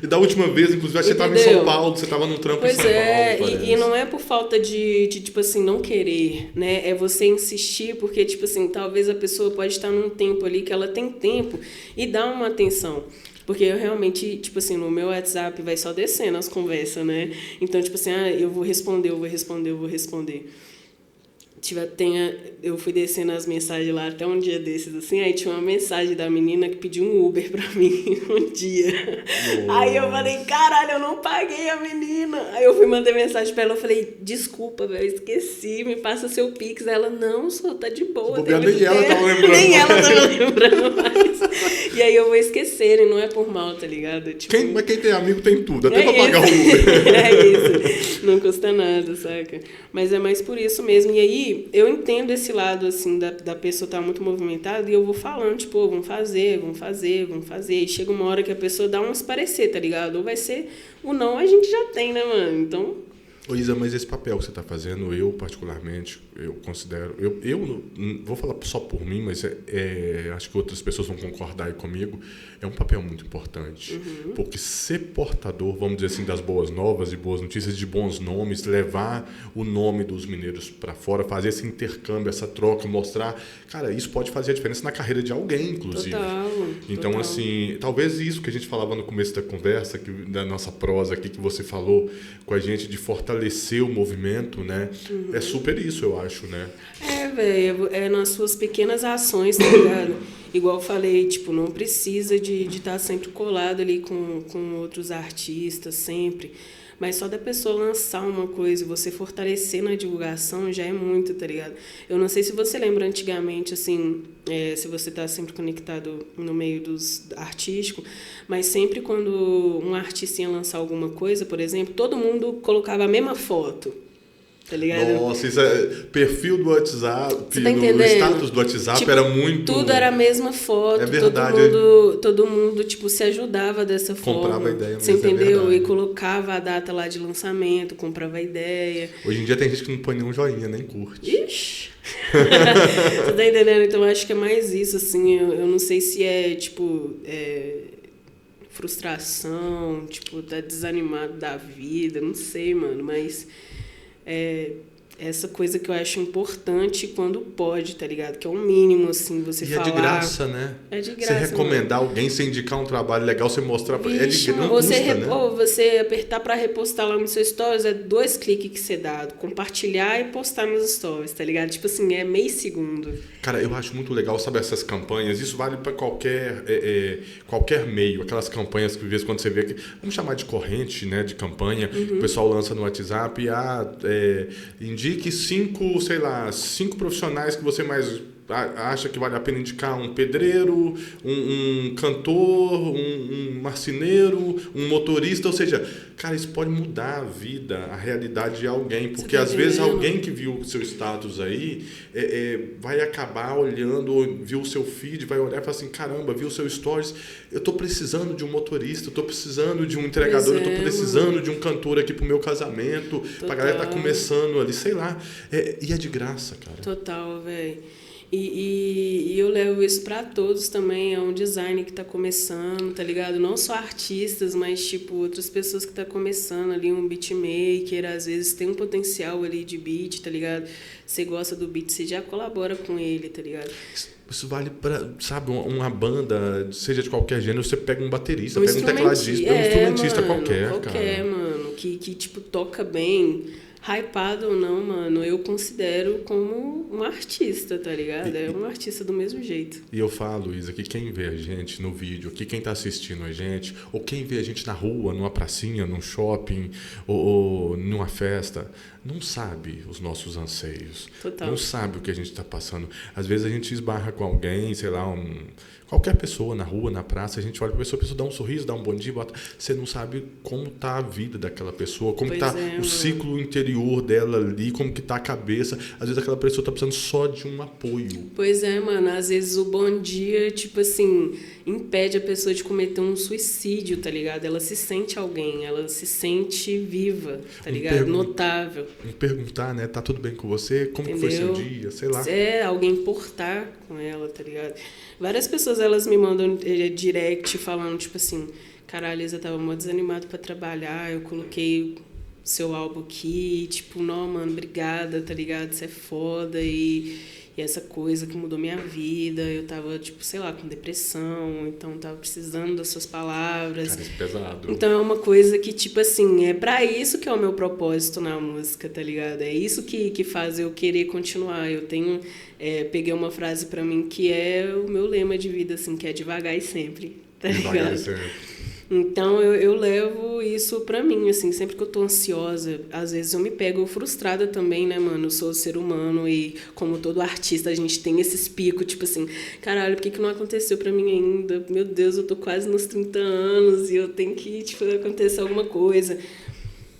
E da última vez, inclusive, você estava em São Paulo, você estava num trampo em São Paulo. Pois é, e não é por falta de, tipo assim, não querer, né? É você insistir, porque, tipo assim, talvez a pessoa pode estar num tempo ali que ela tem tempo e dá uma atenção. Porque eu realmente, tipo assim, no meu WhatsApp vai só descendo as conversas, né? Então, tipo assim, eu vou responder. Eu fui descendo as mensagens lá até um dia desses, assim, aí tinha uma mensagem da menina que pediu um Uber pra mim um dia. Oh. Aí eu falei, caralho, eu não paguei a menina. Aí eu fui mandar mensagem pra ela, eu falei, desculpa, velho, esqueci, me passa seu Pix. Ela, não, só tá de boa. Nem ela tava lembrando. Nem ela tava lembrando mais. E aí eu vou esquecer, e não é por mal, tá ligado? Tipo, mas quem tem amigo tem tudo, até pra pagar o Uber. É isso, não custa nada, saca? Mas é mais por isso mesmo. E aí, eu entendo esse lado, assim, da pessoa estar muito movimentada e eu vou falando, tipo, vamos fazer. E chega uma hora que a pessoa dá uns parecer, tá ligado? Ou vai ser o não, a gente já tem, né, mano? Então... Ô Isa, mas esse papel que você está fazendo, eu particularmente, eu considero... Eu não vou falar só por mim, mas acho que outras pessoas vão concordar aí comigo. É um papel muito importante. Uhum. Porque ser portador, vamos dizer assim, das boas novas e boas notícias, de bons nomes, levar o nome dos mineiros para fora, fazer esse intercâmbio, essa troca, mostrar... Cara, isso pode fazer a diferença na carreira de alguém, inclusive. Então, assim, talvez isso que a gente falava no começo da conversa, da nossa prosa aqui, que você falou com a gente, de fortalecer o movimento, né? Uhum. É super isso, eu acho, né? Velho, é nas suas pequenas ações, tá ligado? Igual eu falei, tipo, não precisa de estar sempre colado ali com outros artistas, sempre. Mas só da pessoa lançar uma coisa e você fortalecer na divulgação já é muito, tá ligado? Eu não sei se você lembra antigamente, assim, se você tá sempre conectado no meio dos artístico, mas sempre quando um artista ia lançar alguma coisa, por exemplo, todo mundo colocava a mesma foto. Tá ligado? Nossa, isso é perfil do WhatsApp, tá o status do WhatsApp, tipo, era muito... Tudo era a mesma foto, é verdade, todo mundo tipo, se ajudava dessa forma. Comprava a ideia, você entendeu? E colocava a data lá de lançamento, comprava a ideia. Hoje em dia tem gente que não põe nenhum joinha, nem curte. Ixi! Você tá entendendo? Então eu acho que é mais isso, assim, eu não sei se é, tipo... frustração, tipo, tá desanimado da vida, não sei, mano, mas... essa coisa que eu acho importante quando pode, tá ligado? Que é o mínimo, assim, você falar... E é de graça, né? É de graça. Você recomendar alguém, você indicar um trabalho legal, você mostrar... Vixe, não você custa, né? Ou você apertar pra repostar lá no seu stories, 2 cliques que você dá. Compartilhar e postar nos stories, tá ligado? Tipo assim, é meio segundo. Cara, eu acho muito legal, sabe, essas campanhas. Isso vale pra qualquer meio. Aquelas campanhas que, de vez em quando, você vê aqui... Vamos chamar de corrente, né? De campanha. Uhum. O pessoal lança no WhatsApp indique 5 profissionais que você mais acha que vale a pena indicar. Um pedreiro, um cantor, um marceneiro, um motorista. Ou seja, cara, isso pode mudar a vida, a realidade de alguém. Porque às vezes alguém que viu o seu status aí vai acabar olhando, viu o seu feed, vai olhar e falar assim, caramba, viu o seu stories, eu tô precisando de um motorista, eu tô precisando de um entregador, eu tô precisando de um cantor aqui pro meu casamento, pra galera tá começando ali, sei lá. E é de graça, cara. Total, velho. E eu levo isso pra todos também, é um design que tá começando, tá ligado? Não só artistas, mas tipo outras pessoas que tá começando ali, um beatmaker, às vezes tem um potencial ali de beat, tá ligado? Você gosta do beat, você já colabora com ele, tá ligado? Isso vale pra, sabe, uma banda, seja de qualquer gênero, você pega um baterista, pega um tecladista, um instrumentista qualquer, cara. Qualquer, mano, que tipo toca bem. Hypado ou não, mano, eu considero como um artista, tá ligado? É um artista do mesmo jeito. E eu falo, Isa, que quem vê a gente no vídeo, que quem tá assistindo a gente, ou quem vê a gente na rua, numa pracinha, num shopping, ou numa festa, não sabe os nossos anseios. Total. Não sabe o que a gente tá passando. Às vezes a gente esbarra com alguém, sei lá, qualquer pessoa na rua, na praça, a gente olha para a pessoa dá um sorriso, dá um bom dia, você não sabe como tá a vida daquela pessoa, como tá o ciclo interior interior dela ali, como que tá a cabeça. Às vezes aquela pessoa tá precisando só de um apoio. Pois é, mano, às vezes o bom dia, tipo assim, impede a pessoa de cometer um suicídio, tá ligado? Ela se sente alguém, ela se sente viva, tá ligado? Notável. Perguntar, né? Tá tudo bem com você? Como que foi seu dia? Sei lá. Alguém importar com ela, tá ligado? Várias pessoas, elas me mandam direct falando, tipo assim, caralho, Isa, tava mó desanimado pra trabalhar, eu coloquei seu álbum aqui, tipo, não, mano, obrigada, tá ligado? Você é foda e essa coisa que mudou minha vida, eu tava, tipo, sei lá, com depressão, então tava precisando das suas palavras. Cara, isso é pesado. Então é uma coisa que, tipo assim, é pra isso que é o meu propósito na música, tá ligado? É isso que faz eu querer continuar. Eu tenho, peguei uma frase pra mim que é o meu lema de vida, assim, que é devagar e sempre, tá ligado? Devagar e sempre. Então eu levo isso pra mim, assim, sempre que eu tô ansiosa, às vezes eu me pego frustrada também, né, mano? Eu sou ser humano e, como todo artista, a gente tem esses picos, tipo assim, caralho, por que não aconteceu pra mim ainda? Meu Deus, eu tô quase nos 30 anos e eu tenho que, tipo, acontecer alguma coisa.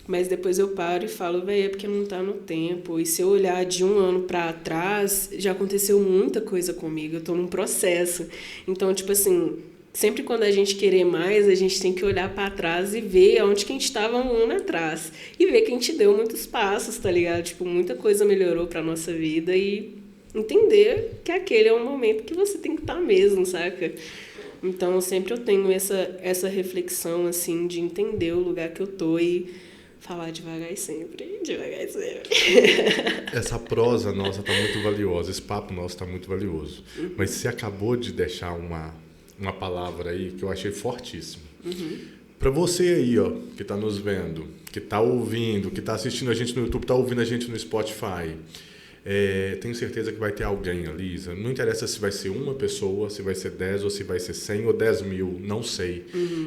Mas depois eu paro e falo, velho, é porque não tá no tempo. E se eu olhar de um ano pra trás, já aconteceu muita coisa comigo, eu tô num processo. Então, tipo assim, sempre quando a gente querer mais, a gente tem que olhar para trás e ver aonde que a gente estava um ano atrás. E ver que a gente deu muitos passos, tá ligado? Tipo, muita coisa melhorou pra nossa vida e entender que aquele é um momento que você tem que estar mesmo, saca? Então, sempre eu tenho essa reflexão, assim, de entender o lugar que eu tô e falar devagar e sempre, devagar e sempre. Essa prosa nossa tá muito valiosa, esse papo nosso tá muito valioso. Mas você acabou de deixar uma palavra aí que eu achei fortíssima. Para você aí, ó, que tá nos vendo, que tá ouvindo, que tá assistindo a gente no YouTube, tá ouvindo a gente no Spotify, tenho certeza que vai ter alguém ali, Isa. Não interessa se vai ser uma pessoa, se vai ser 10 ou se vai ser 100 ou 10 mil, não sei.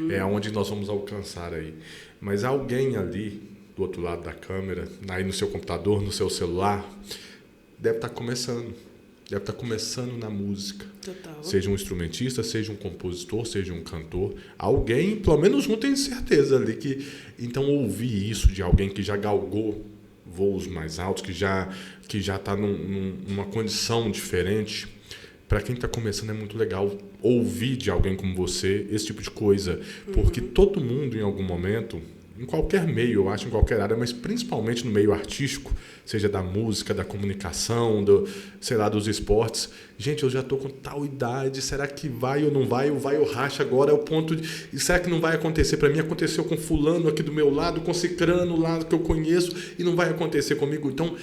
É aonde nós vamos alcançar aí. Mas alguém ali, do outro lado da câmera, aí no seu computador, no seu celular, deve estar começando. Deve estar começando na música. Total. Seja um instrumentista, seja um compositor, seja um cantor. Alguém, pelo menos um, tem certeza ali que... Então, ouvir isso de alguém que já galgou voos mais altos, que já está numa condição diferente, para quem está começando é muito legal ouvir de alguém como você esse tipo de coisa. Porque todo mundo, em algum momento... Em qualquer meio, eu acho, em qualquer área, mas principalmente no meio artístico, seja da música, da comunicação, sei lá, dos esportes. Gente, eu já estou com tal idade, será que vai ou não vai? O vai ou racha agora é o ponto de... Será que não vai acontecer para mim? Aconteceu com fulano aqui do meu lado, com cicrano lá que eu conheço, e não vai acontecer comigo. Então,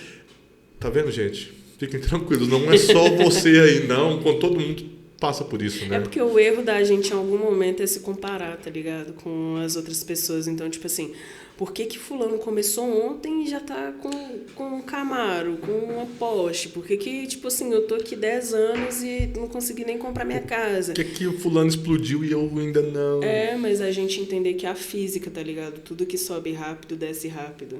tá vendo, gente? Fiquem tranquilos, não é só você aí, não, com todo mundo passa por isso, né? É porque o erro da gente em algum momento é se comparar, tá ligado? Com as outras pessoas. Então, tipo assim, por que fulano começou ontem e já tá com um Camaro, com uma Porsche? Por que, tipo assim, eu tô aqui 10 anos e não consegui nem comprar minha casa? Por que o fulano explodiu e eu ainda não? Mas a gente entender que a física, tá ligado? Tudo que sobe rápido, desce rápido.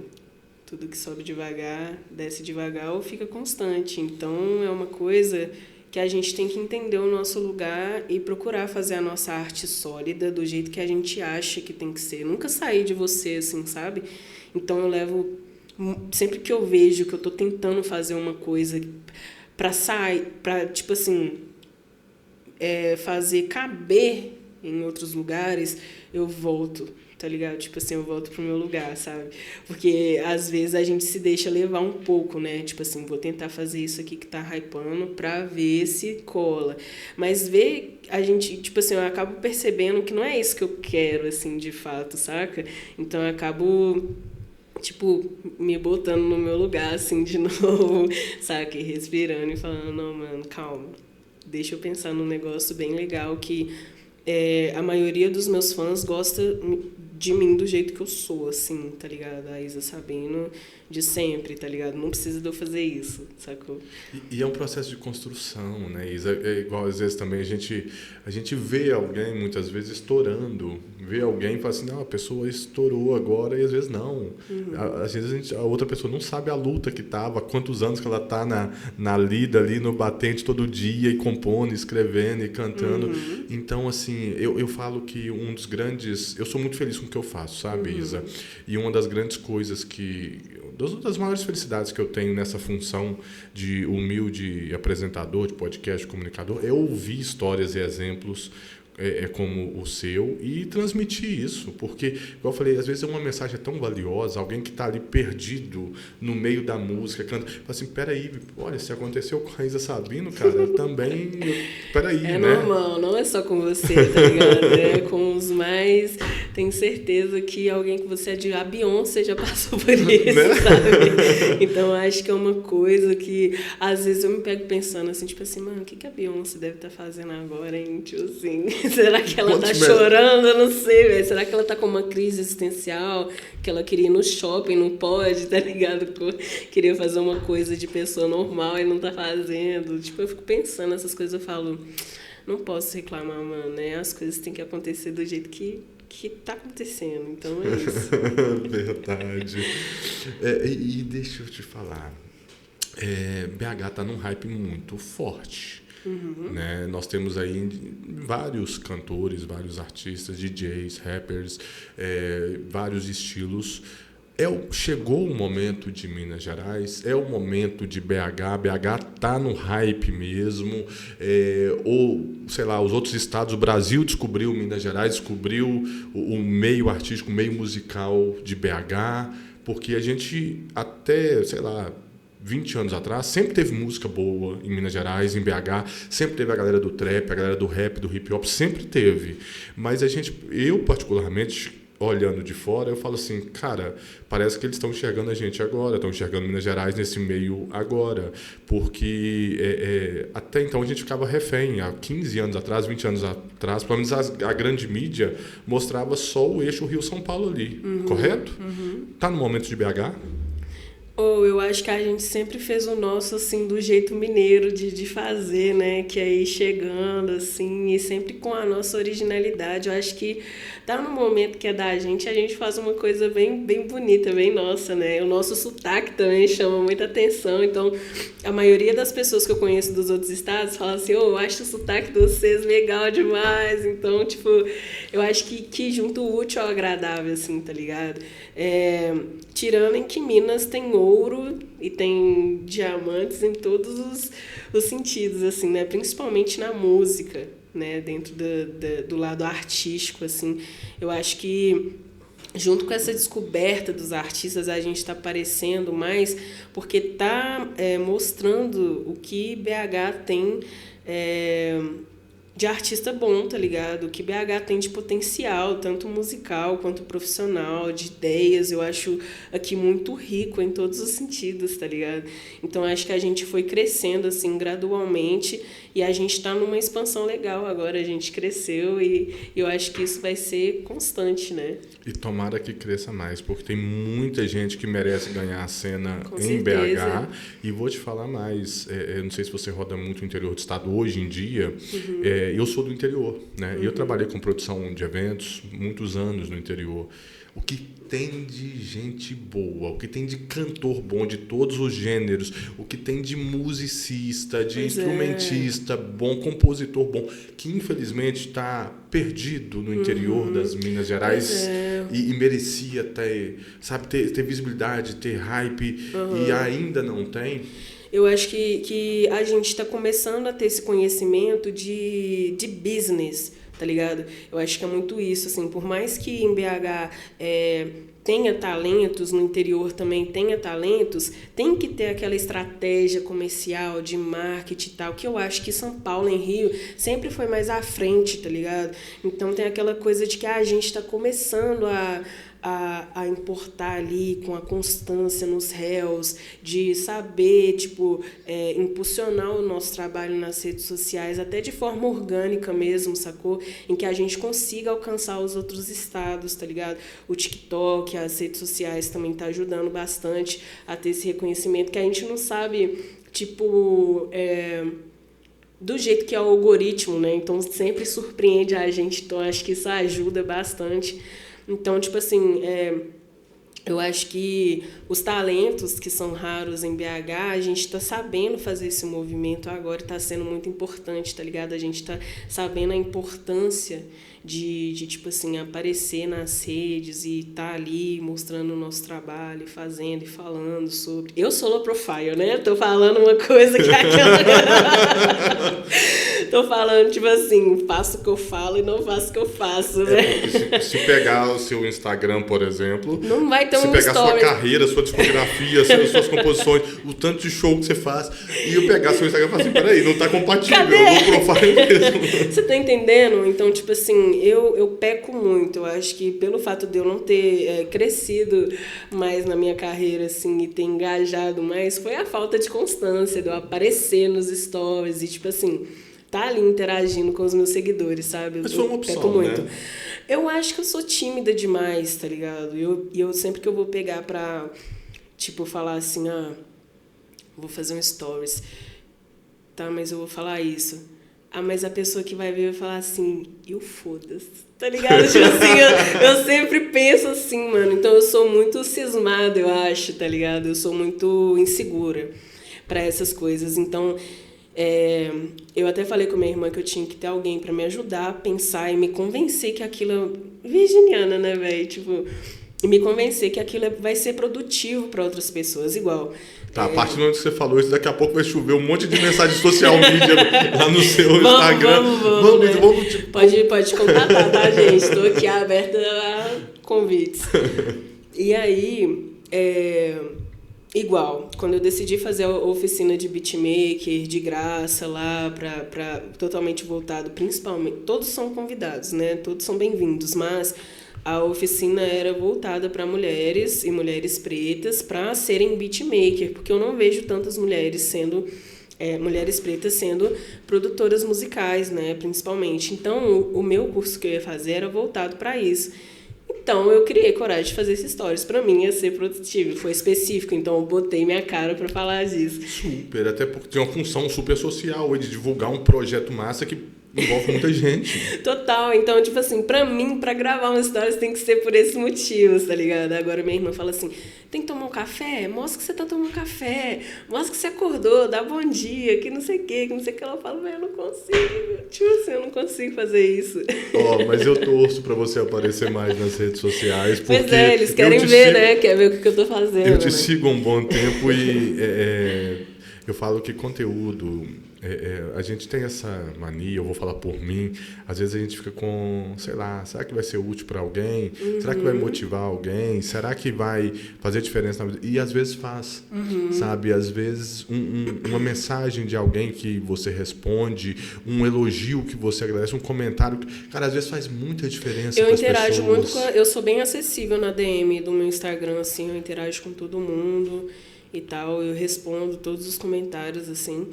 Tudo que sobe devagar, desce devagar ou fica constante. Então, é uma coisa... que a gente tem que entender o nosso lugar e procurar fazer a nossa arte sólida do jeito que a gente acha que tem que ser. Nunca sair de você, assim, sabe? Então eu levo... Sempre que eu vejo que eu tô tentando fazer uma coisa pra sair... Pra, tipo assim... fazer caber em outros lugares, eu volto, tá ligado? Tipo assim, eu volto pro meu lugar, sabe? Porque às vezes a gente se deixa levar um pouco, né? Tipo assim, vou tentar fazer isso aqui que tá hypando pra ver se cola. Mas ver, a gente, tipo assim, eu acabo percebendo que não é isso que eu quero, assim, de fato, saca? Então eu acabo, tipo, me botando no meu lugar, assim, de novo, saca? E respirando e falando, não, mano, calma. Deixa eu pensar num negócio bem legal que a maioria dos meus fãs gosta de mim do jeito que eu sou, assim, tá ligado? A Isa Sabino de sempre, tá ligado? Não precisa de eu fazer isso, sacou? E é um processo de construção, né, Isa? É igual, às vezes, também a gente vê alguém, muitas vezes, estourando. Vê alguém e fala assim, não, a pessoa estourou agora, e às vezes não. Às vezes a outra pessoa não sabe a luta que estava, quantos anos que ela está na lida ali, no batente todo dia, e compondo, escrevendo e cantando. Então, assim, eu falo que um dos grandes... Eu sou muito feliz com o que eu faço, sabe, Isa? E uma das grandes coisas que... das maiores felicidades que eu tenho nessa função de humilde apresentador, de podcast, comunicador, é ouvir histórias e exemplos como o seu e transmitir isso, porque, igual eu falei, às vezes é uma mensagem tão valiosa, alguém que está ali perdido no meio da música, canta, fala assim, peraí, olha, se aconteceu com a Isa Sabino, cara, também, peraí, né? É normal, não é só com você, tá ligado? É com os mais, tenho certeza que alguém que você admira, a Beyoncé já passou por isso, né? Sabe? Então, acho que é uma coisa que, às vezes, eu me pego pensando assim, tipo assim, mano, o que a Beyoncé deve estar fazendo agora, hein? Tipo assim... Será que ela tá chorando? Eu não sei, velho. Será que ela tá com uma crise existencial? Que ela queria ir no shopping, não pode, tá ligado? Queria fazer uma coisa de pessoa normal e não tá fazendo. Tipo, eu fico pensando nessas coisas, eu falo, não posso reclamar, mano, né? As coisas têm que acontecer do jeito que tá acontecendo. Então é isso. Verdade. E deixa eu te falar. BH tá num hype muito forte. Uhum. Né? Nós temos aí vários cantores, vários artistas, DJs, rappers, vários estilos. Chegou o momento de Minas Gerais, é o momento de BH. BH está no hype mesmo. Ou, sei lá, os outros estados, o Brasil descobriu Minas Gerais, descobriu o meio artístico, o meio musical de BH, porque a gente até, sei lá, 20 anos atrás, sempre teve música boa em Minas Gerais, em BH, sempre teve a galera do trap, a galera do rap, do hip hop, sempre teve. Mas eu particularmente, olhando de fora, eu falo assim, cara, parece que eles estão enxergando a gente agora, estão enxergando Minas Gerais nesse meio agora, porque até então a gente ficava refém, há 15 anos atrás, 20 anos atrás, pelo menos a grande mídia mostrava só o eixo Rio-São Paulo ali, correto? Tá no momento de BH? Eu acho que a gente sempre fez o nosso, assim, do jeito mineiro de fazer, né? Que é ir chegando, assim, e sempre com a nossa originalidade. Eu acho que tá no momento que é da gente, a gente faz uma coisa bem, bem bonita, bem nossa, né? O nosso sotaque também chama muita atenção. Então, a maioria das pessoas que eu conheço dos outros estados falam assim, eu acho o sotaque de vocês legal demais. Então, tipo, eu acho que junto o útil ao agradável, assim, tá ligado? Tirando em que Minas tem ouro e tem diamantes em todos os sentidos, assim, né? Principalmente na música, né? Dentro do lado artístico, assim. Eu acho que junto com essa descoberta dos artistas, a gente está aparecendo mais porque está mostrando o que BH tem de artista bom, tá ligado? O que BH tem de potencial, tanto musical quanto profissional, de ideias, eu acho aqui muito rico em todos os sentidos, tá ligado? Então, acho que a gente foi crescendo, assim, gradualmente, e a gente tá numa expansão legal agora, a gente cresceu e eu acho que isso vai ser constante, né? E tomara que cresça mais, porque tem muita gente que merece ganhar a cena Com em certeza. BH. E vou te falar mais, eu não sei se você roda muito no interior do estado hoje em dia, eu sou do interior, né? Eu trabalhei com produção de eventos muitos anos no interior. O que tem de gente boa, o que tem de cantor bom de todos os gêneros, o que tem de musicista, de instrumentista bom, compositor bom, que infelizmente está perdido no interior das Minas Gerais e merecia ter, sabe, ter visibilidade, ter hype e ainda não tem. Eu acho que a gente está começando a ter esse conhecimento de business, tá ligado? Eu acho que é muito isso, assim, por mais que em BH tenha talentos, no interior também tenha talentos, tem que ter aquela estratégia comercial, de marketing e tal, que eu acho que São Paulo, em Rio, sempre foi mais à frente, tá ligado? Então tem aquela coisa de que a gente está começando a importar ali com a constância nos réus, de saber, tipo, impulsionar o nosso trabalho nas redes sociais, até de forma orgânica mesmo, sacou? Em que a gente consiga alcançar os outros estados, tá ligado? O TikTok, as redes sociais também tá ajudando bastante a ter esse reconhecimento, que a gente não sabe, tipo... do jeito que é o algoritmo, né? Então sempre surpreende a gente, então acho que isso ajuda bastante. Então, tipo assim, eu acho que os talentos que são raros em BH, a gente está sabendo fazer esse movimento agora, está sendo muito importante, tá ligado? A gente está sabendo a importância tipo assim, aparecer nas redes e estar ali mostrando o nosso trabalho, fazendo e falando sobre... Eu sou low profile, né? Tô falando uma coisa que aquela... Tô falando, tipo assim, faço o que eu falo e não faço o que eu faço, né? Se pegar o seu Instagram, por exemplo... Não vai ter se um pegar story. sua carreira, sua discografia, suas composições, o tanto de show que você faz, e eu pegar seu Instagram e falar assim, peraí, não tá compatível, Cadê? eu vou profile mesmo. Você tá entendendo? Então, tipo assim, eu peco muito. Eu acho que pelo fato de eu não ter crescido mais na minha carreira, assim, e ter engajado mais, foi a falta de constância, de eu aparecer nos stories e, tipo assim, tá ali interagindo com os meus seguidores, sabe? Mas foi uma opção, peco muito. né? Eu acho que eu sou tímida demais, tá ligado? E eu sempre que eu vou pegar pra, tipo, falar assim, vou fazer um stories. Tá, mas eu vou falar isso. Mas a pessoa que vai ver vai falar assim, eu foda-se, tá ligado? Tipo assim, eu sempre penso assim, mano. Então eu sou muito cismada, eu acho, tá ligado? Eu sou muito insegura pra essas coisas. Então, eu até falei com minha irmã que eu tinha que ter alguém pra me ajudar a pensar e me convencer que aquilo... Virginiana, né, velho? Tipo, me convencer que aquilo vai ser produtivo pra outras pessoas, igual... Tá, a partir do momento que você falou isso, daqui a pouco vai chover um monte de mensagem de social media lá no seu Instagram. Vamos, né? Tipo... Pode contatar, tá, gente? Estou aqui aberta a convites. E aí, igual, quando eu decidi fazer a oficina de beatmaker de graça lá, pra totalmente voltado, principalmente, todos são convidados, né? Todos são bem-vindos, mas... A oficina era voltada para mulheres e mulheres pretas para serem beatmaker, porque eu não vejo tantas mulheres mulheres pretas sendo produtoras musicais, né, principalmente. Então, o meu curso que eu ia fazer era voltado para isso. Então, eu criei coragem de fazer esses stories. Para mim, ia ser produtivo, foi específico. Então, eu botei minha cara para falar disso. Super, até porque tem uma função super social de divulgar um projeto massa que envolve muita gente. Total. Então, tipo assim, pra mim, pra gravar uma história, tem que ser por esses motivos, tá ligado? Agora minha irmã fala assim, tem que tomar um café? Mostra que você tá tomando café. Mostra que você acordou, dá bom dia, que não sei o que, que não sei o que. Ela fala, velho, eu não consigo. Tipo assim, eu não consigo fazer isso. Mas eu torço pra você aparecer mais nas redes sociais. Porque pois eles querem ver, né? Quer ver o que eu tô fazendo. Eu te sigo há um bom tempo e eu falo que conteúdo... a gente tem essa mania, eu vou falar por mim, às vezes a gente fica com, sei lá, será que vai ser útil para alguém? Uhum. Será que vai motivar alguém? Será que vai fazer diferença na vida? E às vezes faz, sabe? Às vezes uma mensagem de alguém que você responde, um elogio que você agradece, um comentário, cara, às vezes faz muita diferença para as pessoas. Eu interajo muito eu sou bem acessível na DM do meu Instagram, assim, eu interajo com todo mundo e tal, eu respondo todos os comentários, assim.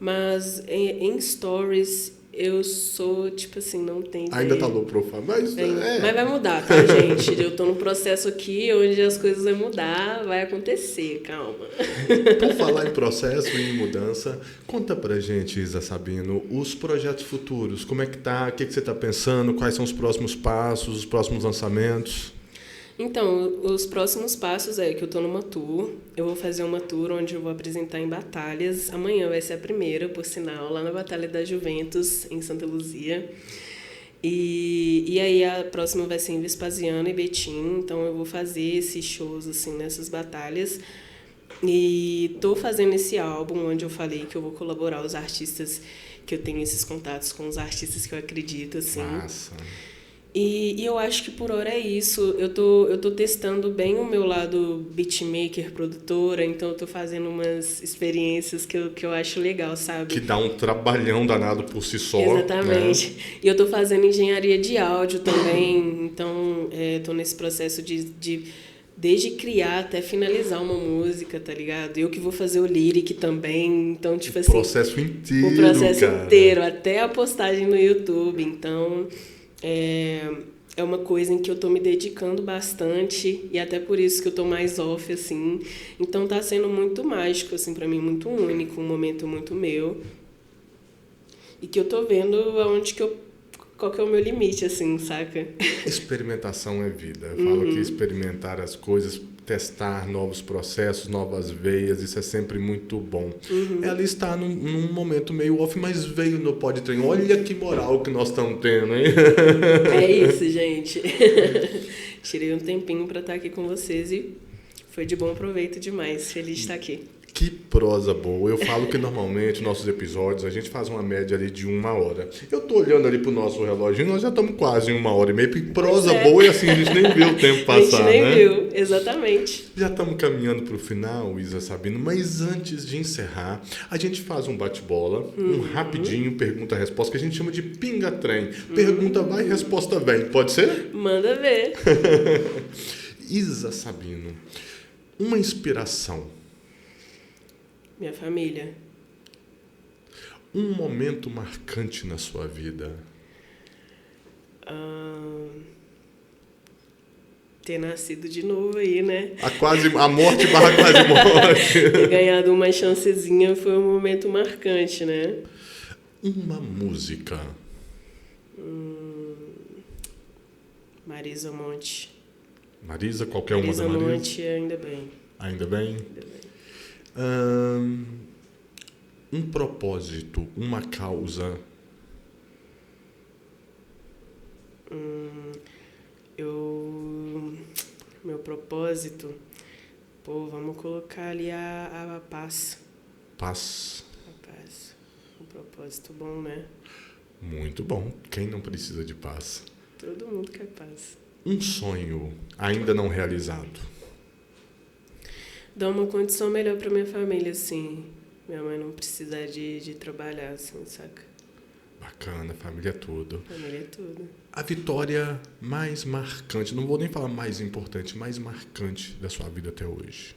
Mas em stories eu sou, tipo assim, não tem... Ainda tá low profile, mas... Mas vai mudar, tá, gente? Eu tô num processo aqui onde as coisas vão mudar, vai acontecer, calma. Por falar em processo e em mudança, conta pra gente, Isa Sabino, os projetos futuros, como é que tá, o que você tá pensando, quais são os próximos passos, os próximos lançamentos? Então, os próximos passos é que eu tô numa tour. Eu vou fazer uma tour onde eu vou apresentar em batalhas. Amanhã vai ser a primeira, por sinal, lá na Batalha da Juventus, em Santa Luzia. E aí a próxima vai ser em Vespasiano e Betim. Então eu vou fazer esses shows assim, nessas batalhas. E tô fazendo esse álbum onde eu falei que eu vou colaborar os artistas, que eu tenho esses contatos com os artistas que eu acredito, assim. Massa. E eu acho que por hora é isso. Eu tô testando bem o meu lado beatmaker, produtora, então eu tô fazendo umas experiências que eu acho legal, sabe? Que dá um trabalhão danado por si só. Exatamente. Né? E eu tô fazendo engenharia de áudio também, então tô nesse processo de desde criar até finalizar uma música, tá ligado? Eu que vou fazer o lyric também, então tipo assim... O processo inteiro, o processo cara. inteiro, até a postagem no YouTube, então... É uma coisa em que eu tô me dedicando bastante e até por isso que eu tô mais off, assim. Então tá sendo muito mágico, assim, pra mim, muito único, um momento muito meu. E que eu tô vendo aonde que eu qual que é o meu limite, assim, saca? Experimentação é vida. Eu falo que experimentar as coisas, testar novos processos, novas veias, isso é sempre muito bom. Ela está num momento meio off, mas veio no Podtrem. Olha que moral que nós estamos tendo, hein? É isso, gente. Tirei um tempinho para estar aqui com vocês e foi de bom proveito demais. Feliz de estar aqui. Que prosa boa. Eu falo que normalmente nossos episódios a gente faz uma média ali de 1 hora. Eu tô olhando ali pro nosso reloginho, nós já estamos quase em 1 hora e meia. Porque prosa boa e assim, a gente nem vê o tempo passar, né? A gente nem né? viu, exatamente. Já estamos caminhando para o final, Isa Sabino, mas antes de encerrar, a gente faz um bate-bola, um rapidinho pergunta-resposta, que a gente chama de pinga-trem. Pergunta vai, resposta vem. Pode ser? Manda ver. Isa Sabino, uma inspiração. Minha família. Um momento marcante na sua vida. Ter nascido de novo aí, né? A morte barra quase morte. Ter ganhado uma chancezinha foi um momento marcante, né? Uma música. Marisa Monte. Marisa, qualquer uma da Marisa? Marisa Monte, ainda bem. Ainda bem? Ainda bem. Um propósito, uma causa. Meu propósito, vamos colocar ali a paz. Paz. A paz. Um propósito bom, né? Muito bom. Quem não precisa de paz? Todo mundo quer paz. Um sonho ainda não realizado. Dar uma condição melhor para minha família, assim. Minha mãe não precisar de trabalhar, assim, saca? Bacana, família é tudo. Família é tudo. A vitória mais marcante, não vou nem falar mais importante, mais marcante da sua vida até hoje.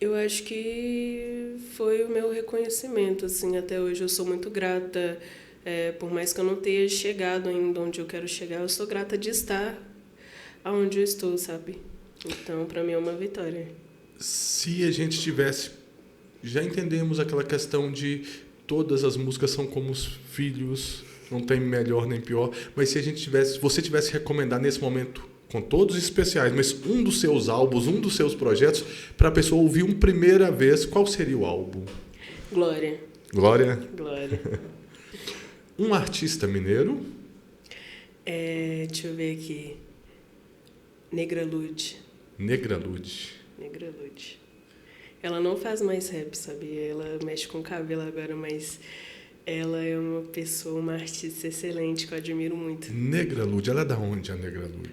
Eu acho que foi o meu reconhecimento, assim, até hoje. Eu sou muito grata, por mais que eu não tenha chegado ainda onde eu quero chegar, eu sou grata de estar aonde eu estou, sabe? Então, para mim é uma vitória. Se a gente tivesse... Já entendemos aquela questão de todas as músicas são como os filhos, não tem melhor nem pior, mas se você tivesse que recomendar nesse momento, com todos os especiais, mas um dos seus álbuns, um dos seus projetos, para a pessoa ouvir uma primeira vez, qual seria o álbum? Glória. Glória? Glória. Um artista mineiro? Deixa eu ver aqui. Negra Lud. Negra Lud. Negra Lud. Ela não faz mais rap, sabia? Ela mexe com cabelo agora, mas ela é uma pessoa, uma artista excelente que eu admiro muito. Negra Lud, ela é da onde, a Negra Lud?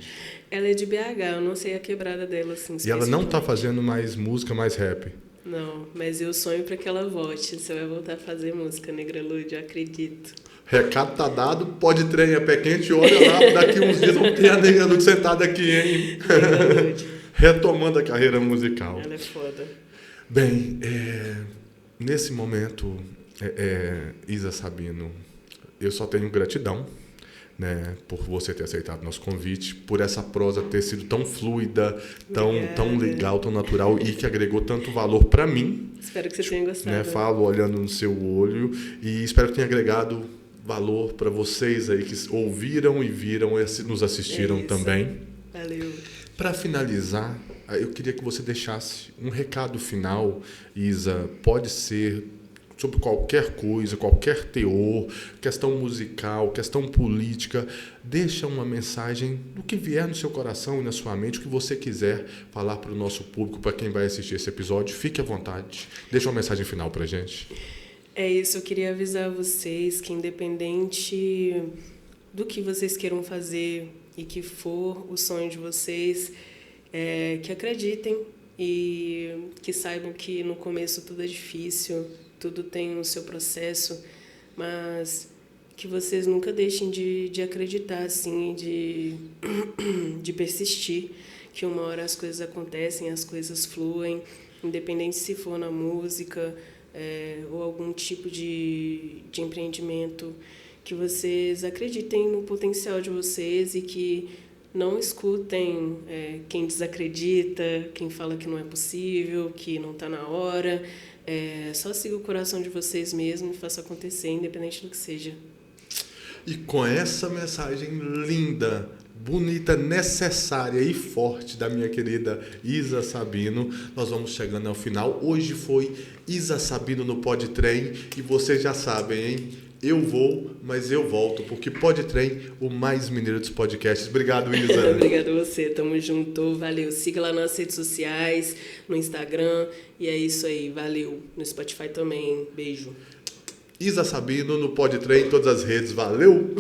Ela é de BH, eu não sei a quebrada dela, assim. E ela não tá fazendo mais música, mais rap? Não, mas eu sonho para que ela volte. Você vai voltar a fazer música, Negra Lud, eu acredito. Recado tá dado, pode treinar pé quente, olha lá, daqui uns dias vamos ter a Negra Lud sentada aqui, hein? Negra Lud. Retomando a carreira musical. Ela é foda. Bem, nesse momento, Isa Sabino, eu só tenho gratidão, né, por você ter aceitado nosso convite, por essa prosa ter sido tão fluida, tão legal, tão natural e que agregou tanto valor para mim. Espero que você tenha gostado. Né, falo olhando no seu olho e espero que tenha agregado valor para vocês aí que ouviram e viram e nos assistiram também. Valeu. Para finalizar, eu queria que você deixasse um recado final, Isa. Pode ser sobre qualquer coisa, qualquer teor, questão musical, questão política. Deixa uma mensagem do que vier no seu coração e na sua mente, o que você quiser falar para o nosso público, para quem vai assistir esse episódio. Fique à vontade. Deixa uma mensagem final para a gente. É isso, eu queria avisar vocês que independente do que vocês queiram fazer e que for o sonho de vocês, que acreditem e que saibam que no começo tudo é difícil, tudo tem o seu processo, mas que vocês nunca deixem de acreditar, assim, de persistir, que uma hora as coisas acontecem, as coisas fluem, independente se for na música ou algum tipo de empreendimento, que vocês acreditem no potencial de vocês e que não escutem quem desacredita, quem fala que não é possível, que não está na hora. Só siga o coração de vocês mesmos e faça acontecer, independente do que seja. E com essa mensagem linda, bonita, necessária e forte da minha querida Isa Sabino, nós vamos chegando ao final. Hoje foi Isa Sabino no Pod Trem e vocês já sabem, hein? Eu vou, mas eu volto, porque Pod Trem, o mais mineiro dos podcasts. Obrigado, Isa. Obrigado a você, tamo junto, valeu. Siga lá nas redes sociais, no Instagram, e é isso aí, valeu. No Spotify também, beijo. Isa Sabino no Pod Trem, em todas as redes, valeu!